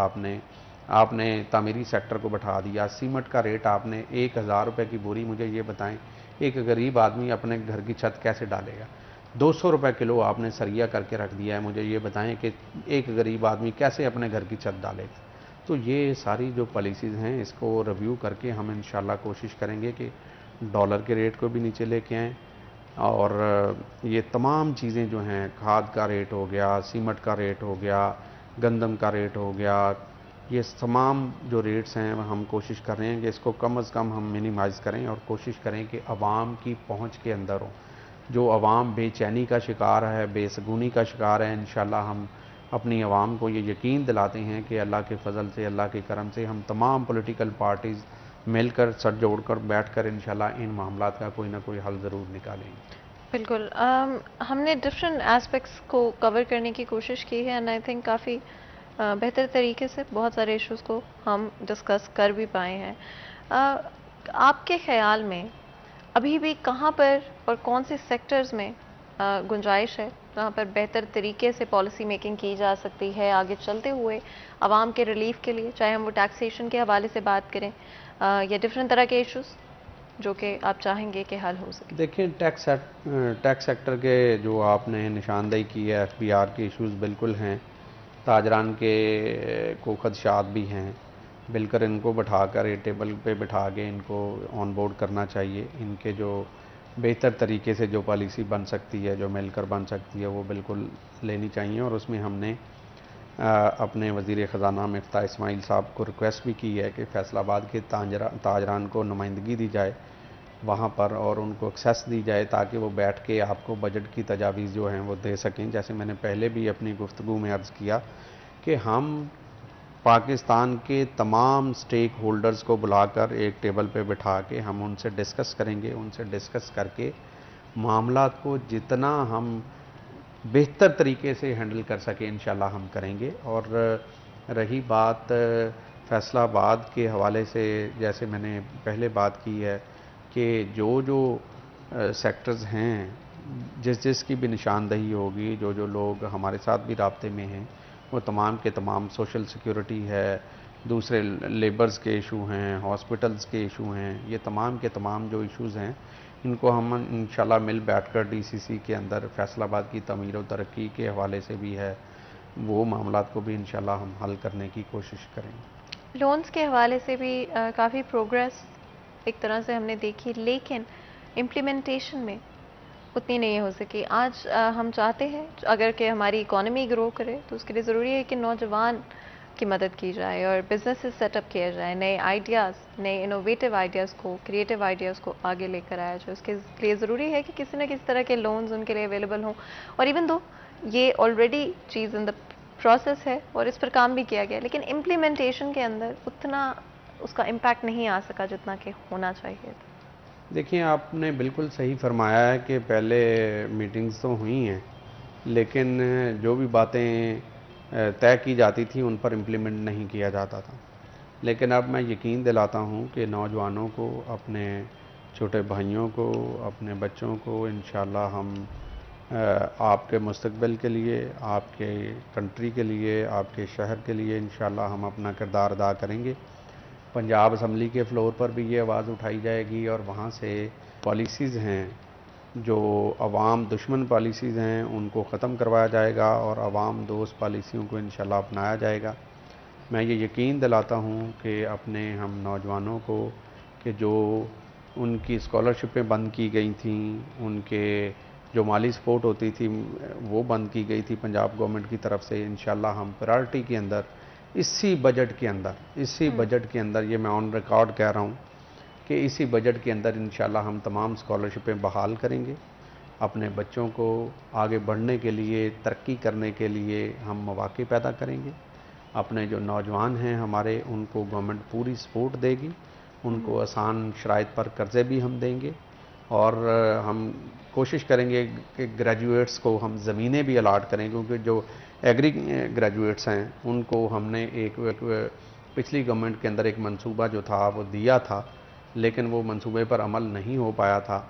C: آپ نے تعمیری سیکٹر کو بٹھا دیا۔ سیمنٹ کا ریٹ آپ نے 1000 روپے کی بوری، مجھے یہ بتائیں ایک غریب آدمی اپنے گھر کی چھت کیسے ڈالے گا؟ 200 روپے کلو آپ نے سریا کر کے رکھ دیا ہے، مجھے یہ بتائیں کہ ایک غریب آدمی کیسے اپنے گھر کی چھت ڈالے گا؟ تو یہ ساری جو پالیسیز ہیں اس کو ریویو کر کے ہم انشاءاللہ کوشش کریں گے کہ ڈالر کے ریٹ کو بھی نیچے لے کے آئیں، اور یہ تمام چیزیں جو ہیں، کھاد کا ریٹ ہو گیا، سیمنٹ کا ریٹ ہو گیا، گندم کا ریٹ ہو گیا، یہ تمام جو ریٹس ہیں ہم کوشش کر رہے ہیں کہ اس کو کم از کم ہم منیمائز کریں اور کوشش کریں کہ عوام کی پہنچ کے اندر ہو۔ جو عوام بے چینی کا شکار ہے، بے سکونی کا شکار ہے، انشاءاللہ ہم اپنی عوام کو یہ یقین دلاتے ہیں کہ اللہ کے فضل سے، اللہ کے کرم سے ہم تمام پولیٹیکل پارٹیز مل کر سر جوڑ کر بیٹھ کر انشاءاللہ ان معاملات کا کوئی نہ کوئی حل ضرور نکالیں گے۔
B: بالکل، ہم نے ڈفرینٹ ایسپیکٹس کو کور کرنے کی کوشش کی ہے، اینڈ آئی تھنک کافی بہتر طریقے سے بہت سارے ایشوز کو ہم ڈسکس کر بھی پائے ہیں۔ آپ کے خیال میں ابھی بھی کہاں پر اور کون سے سیکٹرز میں گنجائش ہے جہاں پر بہتر طریقے سے پالیسی میکنگ کی جا سکتی ہے آگے چلتے ہوئے عوام کے ریلیف کے لیے، چاہے ہم وہ ٹیکسیشن کے حوالے سے بات کریں یا ڈفرینٹ طرح کے ایشوز جو کہ آپ چاہیں گے کہ حل ہو سکے؟
C: دیکھیں، ٹیکس سیکٹر کے جو آپ نے نشاندہی کی ہے، ایف بی آر کے ایشوز بالکل ہیں، تاجران کے کو خدشات بھی ہیں، مل کر ان کو بٹھا کر ایک ٹیبل پہ بٹھا کے ان کو آن بورڈ کرنا چاہیے۔ ان کے جو بہتر طریقے سے جو پالیسی بن سکتی ہے، جو مل کر بن سکتی ہے، وہ بالکل لینی چاہیے، اور اس میں ہم نے اپنے وزیر خزانہ مفتاح اسماعیل صاحب کو ریکویسٹ بھی کی ہے کہ فیصل آباد کے تاجران کو نمائندگی دی جائے وہاں پر، اور ان کو ایکسیس دی جائے تاکہ وہ بیٹھ کے آپ کو بجٹ کی تجاویز جو ہیں وہ دے سکیں۔ جیسے میں نے پہلے بھی اپنی گفتگو میں عرض کیا کہ ہم پاکستان کے تمام سٹیک ہولڈرز کو بلا کر ایک ٹیبل پہ بٹھا کے ہم ان سے ڈسکس کریں گے، ان سے ڈسکس کر کے معاملات کو جتنا ہم بہتر طریقے سے ہینڈل کر سکیں انشاءاللہ ہم کریں گے۔ اور رہی بات فیصل آباد کے حوالے سے، جیسے میں نے پہلے بات کی ہے کہ جو سیکٹرز ہیں جس کی بھی نشاندہی ہوگی، جو لوگ ہمارے ساتھ بھی رابطے میں ہیں، وہ تمام کے تمام سوشل سیکیورٹی ہے، دوسرے لیبرز کے ایشو ہیں، ہاسپٹلز کے ایشو ہیں، یہ تمام کے تمام جو ایشوز ہیں ان کو ہم انشاءاللہ مل بیٹھ کر ڈی سی سی کے اندر فیصل آباد کی تعمیر و ترقی کے حوالے سے بھی ہے، وہ معاملات کو بھی انشاءاللہ ہم حل کرنے کی کوشش کریں گے۔
B: لونز کے حوالے سے بھی کافی پروگریس ایک طرح سے ہم نے دیکھی، لیکن امپلیمنٹیشن میں اتنی نہیں ہو سکی۔ آج ہم چاہتے ہیں اگر کہ ہماری اکانومی گرو کرے تو اس کے لیے ضروری ہے کہ نوجوان کی مدد کی جائے اور بزنسز سیٹ اپ کیا جائے، نئے آئیڈیاز، نئے انوویٹیو آئیڈیاز کو، کریٹیو آئیڈیاز کو آگے لے کر آیا جائے۔ اس کے لیے ضروری ہے کہ کسی نہ کسی طرح کے لونز ان کے لیے اویلیبل ہوں، اور ایون دو یہ آلریڈی چیز ان دا پروسیس ہے اور اس پر کام بھی کیا گیا، لیکن امپلیمنٹیشن کے اندر اتنا اس کا امپیکٹ نہیں آ سکا جتنا کہ ہونا چاہیے تھا۔
C: دیکھیں، آپ نے بالکل صحیح فرمایا ہے کہ پہلے میٹنگز تو ہوئی ہیں، لیکن جو بھی باتیں طے کی جاتی تھیں ان پر امپلیمنٹ نہیں کیا جاتا تھا۔ لیکن اب میں یقین دلاتا ہوں کہ نوجوانوں کو، اپنے چھوٹے بھائیوں کو، اپنے بچوں کو انشاءاللہ ہم آپ کے مستقبل کے لیے، آپ کے کنٹری کے لیے، آپ کے شہر کے لیے انشاءاللہ ہم اپنا کردار ادا کریں گے۔ پنجاب اسمبلی کے فلور پر بھی یہ آواز اٹھائی جائے گی، اور وہاں سے پالیسیز ہیں جو عوام دشمن پالیسیز ہیں ان کو ختم کروایا جائے گا، اور عوام دوست پالیسیوں کو انشاءاللہ اپنایا جائے گا۔ میں یہ یقین دلاتا ہوں کہ اپنے ہم نوجوانوں کو کہ جو ان کی اسکالرشپیں بند کی گئی تھیں، ان کے جو مالی سپورٹ ہوتی تھی وہ بند کی گئی تھی پنجاب گورنمنٹ کی طرف سے، انشاءاللہ ہم پرائرٹی کے اندر اسی بجٹ کے اندر یہ میں آن ریکارڈ کہہ رہا ہوں کہ اسی بجٹ کے اندر انشاءاللہ ہم تمام اسکالرشپیں بحال کریں گے۔ اپنے بچوں کو آگے بڑھنے کے لیے، ترقی کرنے کے لیے ہم مواقع پیدا کریں گے۔ اپنے جو نوجوان ہیں ہمارے، ان کو گورنمنٹ پوری سپورٹ دے گی، ان کو آسان شرائط پر قرضے بھی ہم دیں گے، اور ہم کوشش کریں گے کہ گریجویٹس کو ہم زمینیں بھی الاٹ کریں، کیونکہ جو ایگری گریجویٹس ہیں ان کو ہم نے ایک پچھلی گورنمنٹ کے اندر ایک منصوبہ جو تھا وہ دیا تھا، لیکن وہ منصوبے پر عمل نہیں ہو پایا تھا۔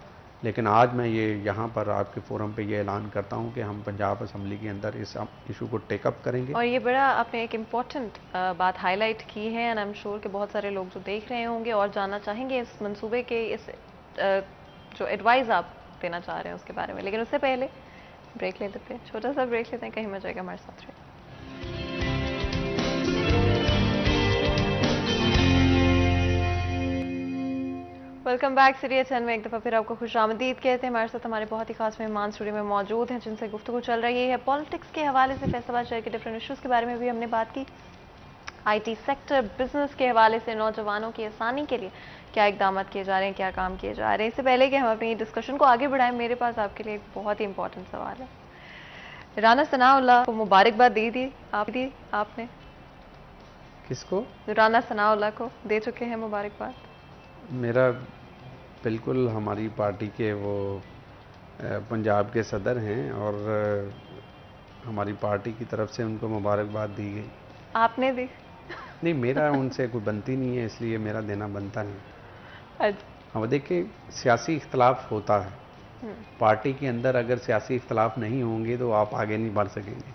C: لیکن آج میں یہ یہاں پر آپ کے فورم پہ یہ اعلان کرتا ہوں کہ ہم پنجاب اسمبلی کے اندر اس ایشو کو ٹیک اپ کریں گے۔
B: اور یہ بڑا آپ نے ایک امپورٹنٹ بات ہائی لائٹ کی ہے، اینڈ آئی ایم شیور کہ بہت سارے لوگ جو دیکھ رہے ہوں گے اور جاننا چاہیں گے اس منصوبے کے، اس جو ایڈوائز آپ دینا چاہ رہے ہیں اس کے بارے میں۔ لیکن اس سے پہلے بریک لے لیتے ہیں، چھوٹا سا بریک لیتے ہیں، کہیں مت جائے گا، ہمارے ساتھ رہے۔ ویلکم بیک سٹی ایٹ 10 میں ایک دفعہ پھر آپ کو خوش آمدید کہتے ہیں۔ ہمارے ساتھ ہمارے بہت ہی خاص مہمان اسٹوڈیو میں موجود ہیں جن سے گفتگو چل رہی ہے پالیٹکس کے حوالے سے، فیصل آباد شہر کے ڈفرینٹ ایشوز کے بارے میں بھی ہم نے بات کی، آئی ٹی سیکٹر، بزنس کے حوالے سے نوجوانوں کی آسانی کے لیے کیا اقدامات کیے جا رہے ہیں، کیا کام کیے جا رہے ہیں۔ اس سے پہلے کہ ہم اپنی ڈسکشن کو آگے بڑھائیں، میرے پاس آپ کے لیے ایک بہت ہی امپورٹنٹ سوال ہے۔ رانا ثناء اللہ کو مبارکباد دی آپ نے؟
C: کس کو؟
B: رانا ثناء اللہ کو دے چکے ہیں مبارکباد؟
C: میرا بالکل، ہماری پارٹی کے وہ پنجاب کے صدر ہیں، اور ہماری پارٹی کی طرف سے ان کو مبارکباد دی گئی۔
B: آپ نے دی؟
C: نہیں، میرا ان سے کوئی بنتی نہیں ہے، اس لیے میرا دینا بنتا نہیں۔
B: اچھا،
C: ہم دیکھیں سیاسی اختلاف ہوتا ہے، پارٹی کے اندر اگر سیاسی اختلاف نہیں ہوں گے تو آپ آگے نہیں بڑھ سکیں گے۔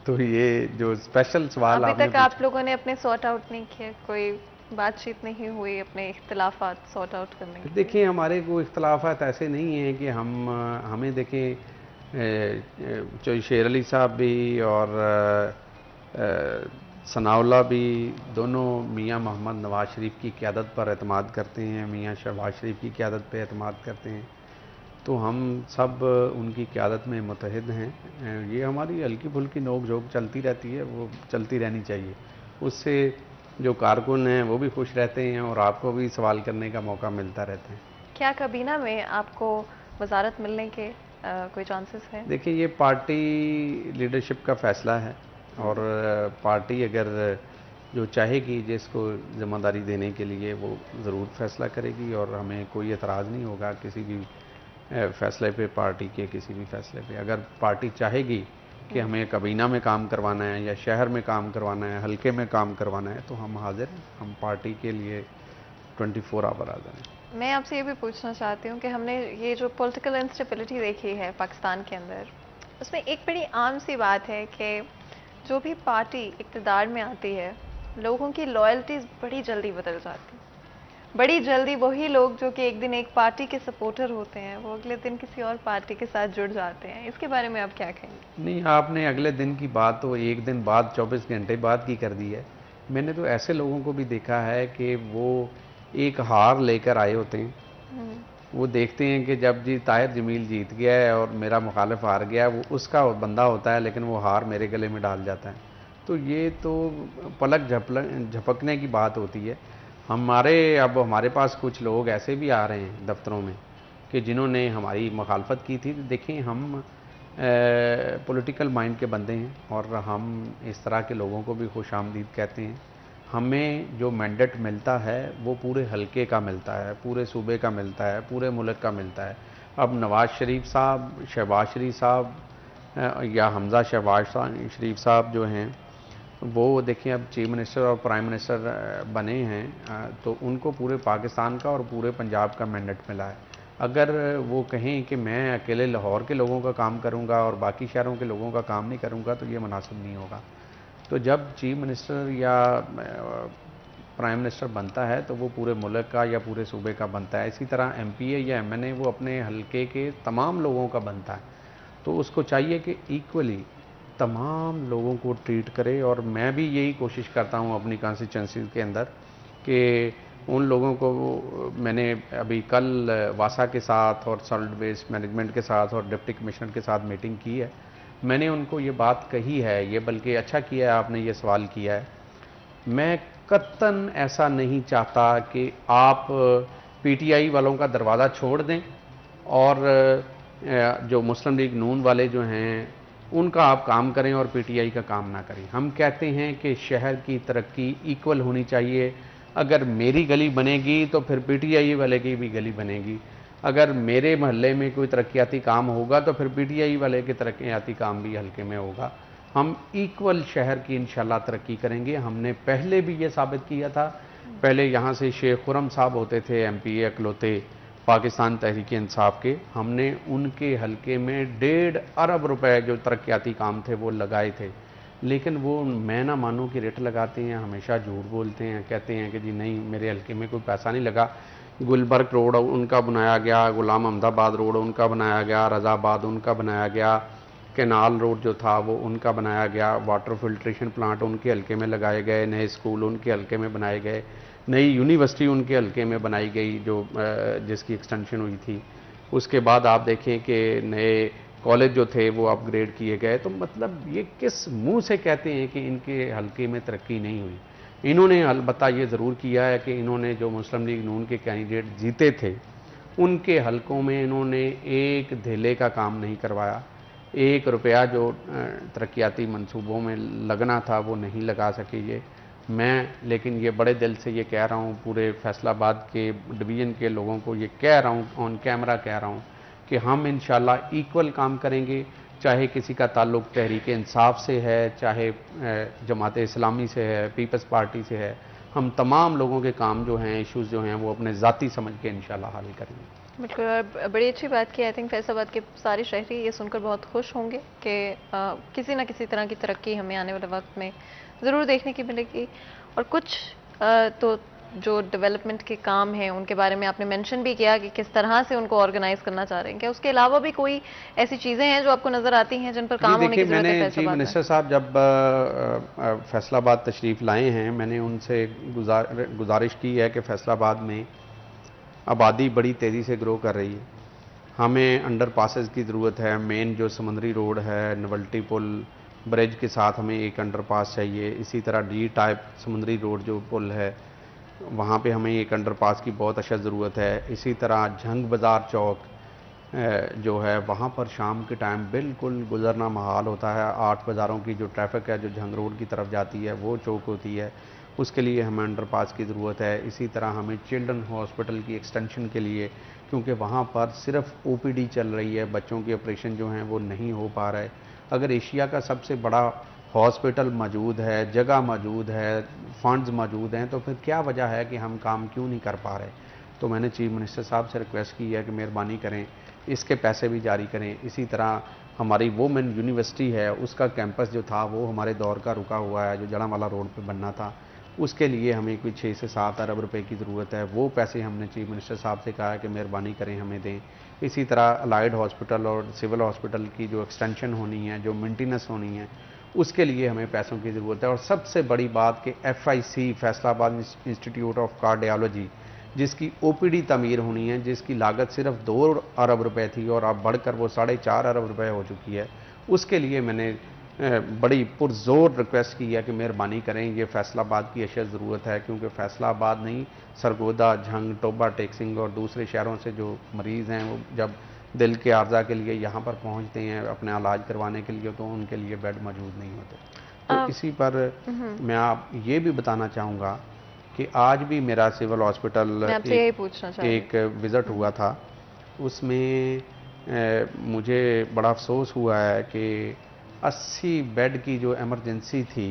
C: تو یہ جو اسپیشل سوال
B: ابھی تک آپ لوگوں نے اپنے سارٹ آؤٹ نہیں کیے، کوئی بات چیت نہیں ہوئی اپنے اختلافات سارٹ آؤٹ کرنے کی؟
C: دیکھیں، ہمارے کوئی اختلافات ایسے نہیں ہیں کہ ہمیں دیکھیں شیر علی صاحب بھی اور ثناء اللہ بھی دونوں میاں محمد نواز شریف کی قیادت پر اعتماد کرتے ہیں، میاں شہباز شریف کی قیادت پہ اعتماد کرتے ہیں، تو ہم سب ان کی قیادت میں متحد ہیں۔ یہ ہماری ہلکی پھلکی نوک جھوک چلتی رہتی ہے، وہ چلتی رہنی چاہیے، اس سے جو کارکن ہیں وہ بھی خوش رہتے ہیں اور آپ کو بھی سوال کرنے کا موقع ملتا رہتا ہے۔
B: کیا کابینہ میں آپ کو وزارت ملنے کے کوئی چانسز ہیں؟
C: دیکھیں، یہ پارٹی لیڈرشپ کا فیصلہ ہے، اور پارٹی اگر جو چاہے گی جس کو ذمہ داری دینے کے لیے وہ ضرور فیصلہ کرے گی، اور ہمیں کوئی اعتراض نہیں ہوگا کسی بھی فیصلے پہ، پارٹی کے کسی بھی فیصلے پہ۔ اگر پارٹی چاہے گی کہ ہمیں کابینہ میں کام کروانا ہے یا شہر میں کام کروانا ہے، حلقے میں کام کروانا ہے، تو ہم حاضر ہیں، ہم پارٹی کے لیے 24 آور حاضر ہیں۔
B: میں آپ سے یہ بھی پوچھنا چاہتی ہوں کہ ہم نے یہ جو پولیٹیکل انسٹیبلٹی دیکھی ہے پاکستان کے اندر، اس میں ایک بڑی عام سی بات ہے کہ جو بھی پارٹی اقتدار میں آتی ہے لوگوں کی لائلٹیز بڑی جلدی بدل جاتی ہیں، بڑی جلدی وہی لوگ جو کہ ایک دن ایک پارٹی کے سپورٹر ہوتے ہیں وہ اگلے دن کسی اور پارٹی کے ساتھ جڑ جاتے ہیں۔ اس کے بارے میں آپ کیا کہیں گے؟
C: نہیں، آپ نے اگلے دن کی بات تو ایک دن بعد 24 گھنٹے بعد کی کر دی ہے۔ میں نے تو ایسے لوگوں کو بھی دیکھا ہے کہ وہ ایک ہار لے کر آئے ہوتے ہیں، وہ دیکھتے ہیں کہ جب جی طاہر جمیل جیت گیا ہے اور میرا مخالف ہار گیا، وہ اس کا بندہ ہوتا ہے لیکن وہ ہار میرے گلے میں ڈال جاتا ہے۔ تو یہ تو پلک جھپکنے کی بات ہوتی ہے۔ ہمارے پاس کچھ لوگ ایسے بھی آ رہے ہیں دفتروں میں کہ جنہوں نے ہماری مخالفت کی تھی۔ دیکھیں، ہم پولیٹیکل مائنڈ کے بندے ہیں اور ہم اس طرح کے لوگوں کو بھی خوش آمدید کہتے ہیں۔ ہمیں جو مینڈیٹ ملتا ہے وہ پورے حلقے کا ملتا ہے، پورے صوبے کا ملتا ہے، پورے ملک کا ملتا ہے۔ اب نواز شریف صاحب، شہباز شریف صاحب یا حمزہ شہباز شریف صاحب جو ہیں، وہ دیکھیں اب چیف منسٹر اور پرائم منسٹر بنے ہیں تو ان کو پورے پاکستان کا اور پورے پنجاب کا مینڈیٹ ملا ہے. اگر وہ کہیں کہ میں اکیلے لاہور کے لوگوں کا کام کروں گا اور باقی شہروں کے لوگوں کا کام نہیں کروں گا تو یہ مناسب نہیں ہوگا. تو جب چیف منسٹر یا پرائم منسٹر بنتا ہے تو وہ پورے ملک کا یا پورے صوبے کا بنتا ہے. اسی طرح ایم پی اے یا ایم این اے وہ اپنے حلقے کے تمام لوگوں کا بنتا ہے. تو اس کو چاہیے کہ ایکولی تمام لوگوں کو ٹریٹ کرے. اور میں بھی یہی کوشش کرتا ہوں اپنی کانسٹیچوئنسی کے اندر کہ ان لوگوں کو میں نے ابھی کل واسا کے ساتھ اور سالڈ ویسٹ مینجمنٹ کے ساتھ اور ڈپٹی کمشنر کے ساتھ میٹنگ کی ہے. میں نے ان کو یہ بات کہی ہے, یہ بلکہ اچھا کیا ہے آپ نے یہ سوال کیا ہے. میں قطعاً ایسا نہیں چاہتا کہ آپ پی ٹی آئی والوں کا دروازہ چھوڑ دیں اور جو مسلم لیگ نون والے جو ہیں ان کا آپ کام کریں اور پی ٹی آئی کا کام نہ کریں. ہم کہتے ہیں کہ شہر کی ترقی ایکول ہونی چاہیے. اگر میری گلی بنے گی تو پھر پی ٹی آئی والے کی بھی گلی بنے گی. اگر میرے محلے میں کوئی ترقیاتی کام ہوگا تو پھر پی ٹی آئی والے کے ترقیاتی کام بھی حلقے میں ہوگا. ہم ایکول شہر کی انشاءاللہ ترقی کریں گے. ہم نے پہلے بھی یہ ثابت کیا تھا. پہلے یہاں سے شیخ خرم صاحب ہوتے تھے ایم پی اے اکلوتے پاکستان تحریک انصاف کے. ہم نے ان کے حلقے میں 1.5 ارب روپے جو ترقیاتی کام تھے وہ لگائے تھے. لیکن وہ میں نہ مانوں کی ریٹ لگاتے ہیں, ہمیشہ جھوٹ بولتے ہیں, کہتے ہیں کہ جی نہیں میرے حلقے میں کوئی پیسہ نہیں لگا. گلبرگ روڈ ان کا بنایا گیا, غلام احمد آباد روڈ ان کا بنایا گیا, رضا آباد ان کا بنایا گیا, کینال روڈ جو تھا وہ ان کا بنایا گیا, واٹر فلٹریشن پلانٹ ان کے حلقے میں لگائے گئے, نئے اسکول ان کے حلقے میں بنائے گئے, نئی یونیورسٹی ان کے حلقے میں بنائی گئی جو جس کی ایکسٹینشن ہوئی تھی. اس کے بعد آپ دیکھیں کہ نئے کالج جو تھے وہ اپ گریڈ کیے گئے. تو مطلب یہ کس منہ سے کہتے ہیں کہ ان کے حلقے میں ترقی نہیں ہوئی؟ انہوں نے البتہ یہ ضرور کیا ہے کہ انہوں نے جو مسلم لیگ نون کے کینڈیڈیٹ جیتے تھے ان کے حلقوں میں انہوں نے ایک دھیلے کا کام نہیں کروایا. 1 روپیہ جو ترقیاتی منصوبوں میں لگنا تھا وہ نہیں لگا سکے یہ. میں لیکن یہ بڑے دل سے یہ کہہ رہا ہوں, پورے فیصل آباد کے ڈویژن کے لوگوں کو یہ کہہ رہا ہوں, آن کیمرہ کہہ رہا ہوں کہ ہم انشاءاللہ ایکول کام کریں گے. چاہے کسی کا تعلق تحریک انصاف سے ہے, چاہے جماعت اسلامی سے ہے, پیپلز پارٹی سے ہے, ہم تمام لوگوں کے کام جو ہیں ایشوز جو ہیں وہ اپنے ذاتی سمجھ کے انشاءاللہ حل کریں گے.
B: بالکل, اور بڑی اچھی بات کی. آئی تھنک فیصل آباد کے سارے شہری یہ سن کر بہت خوش ہوں گے کہ کسی نہ کسی طرح کی ترقی ہمیں آنے والے وقت میں ضرور دیکھنے کی ملے گی. اور کچھ تو جو ڈیولپمنٹ کے کام ہیں ان کے بارے میں آپ نے مینشن بھی کیا کہ کس طرح سے ان کو آرگنائز کرنا چاہ رہے ہیں. کیا اس کے علاوہ بھی کوئی ایسی چیزیں ہیں جو آپ کو نظر آتی ہیں جن پر کام ہونے کی ضرورت ہے؟
C: چیف منسٹر صاحب جب فیصل آباد تشریف لائے ہیں میں نے ان سے گزارش کی ہے کہ فیصل آباد میں آبادی بڑی تیزی سے گرو کر رہی ہے, ہمیں انڈر پاسز کی ضرورت ہے. مین جو سمندری روڈ ہے نولٹی پل برج کے ساتھ ہمیں ایک انڈر پاس چاہیے. اسی طرح ڈی ٹائپ سمندری روڈ جو پل ہے وہاں پہ ہمیں ایک انڈر پاس کی بہت اشد ضرورت ہے. اسی طرح جھنگ بازار چوک جو ہے وہاں پر شام کے ٹائم بالکل گزرنا محال ہوتا ہے. 8 بازاروں کی جو ٹریفک ہے جو جھنگ روڈ کی طرف جاتی ہے وہ چوک ہوتی ہے, اس کے لیے ہمیں انڈر پاس کی ضرورت ہے. اسی طرح ہمیں چلڈرن ہاسپٹل کی ایکسٹینشن کے لیے, کیونکہ وہاں پر صرف او پی ڈی چل رہی ہے, بچوں کے آپریشن جو ہیں وہ نہیں ہو پا رہے. اگر ایشیا کا سب سے بڑا ہاسپٹل موجود ہے, جگہ موجود ہے, فنڈز موجود ہیں, تو پھر کیا وجہ ہے کہ ہم کام کیوں نہیں کر پا رہے؟ تو میں نے چیف منسٹر صاحب سے ریکویسٹ کی ہے کہ مہربانی کریں اس کے پیسے بھی جاری کریں. اسی طرح ہماری وومن یونیورسٹی ہے اس کا کیمپس جو تھا وہ ہمارے دور کا رکا ہوا ہے, جو جڑانوالا روڈ پہ بننا تھا, اس کے لیے ہمیں کوئی 6 سے 7 ارب روپے کی ضرورت ہے. وہ پیسے ہم نے چیف منسٹر صاحب سے کہا ہے کہ مہربانی کریں ہمیں دیں. اسی طرح الائڈ ہاسپٹل اور سول ہاسپٹل کی جو ایکسٹینشن ہونی ہے, جو مینٹیننس ہونی ہے, اس کے لیے ہمیں پیسوں کی ضرورت ہے. اور سب سے بڑی بات کہ ایف آئی سی فیصل آباد انسٹیٹیوٹ آف کارڈیالوجی جس کی او پی ڈی تعمیر ہونی ہے, جس کی لاگت صرف 2 ارب روپے تھی اور اب بڑھ کر وہ 4.5 ارب روپے ہو چکی ہے, اس کے لیے میں نے بڑی پرزور ریکویسٹ کی ہے کہ مہربانی کریں. یہ فیصل آباد کی اشد ضرورت ہے, کیونکہ فیصل آباد نہیں سرگودا, جھنگ, ٹوبہ ٹیکسنگ اور دوسرے شہروں سے جو مریض ہیں وہ جب دل کے عارضہ کے لیے یہاں پر پہنچتے ہیں اپنے علاج کروانے کے لیے تو ان کے لیے بیڈ موجود نہیں ہوتے. تو اسی پر میں آپ یہ بھی بتانا چاہوں گا کہ آج بھی میرا سول ہاسپٹل ایک وزٹ ہوا تھا, اس میں مجھے بڑا افسوس ہوا ہے کہ 80 بیڈ کی جو ایمرجنسی تھی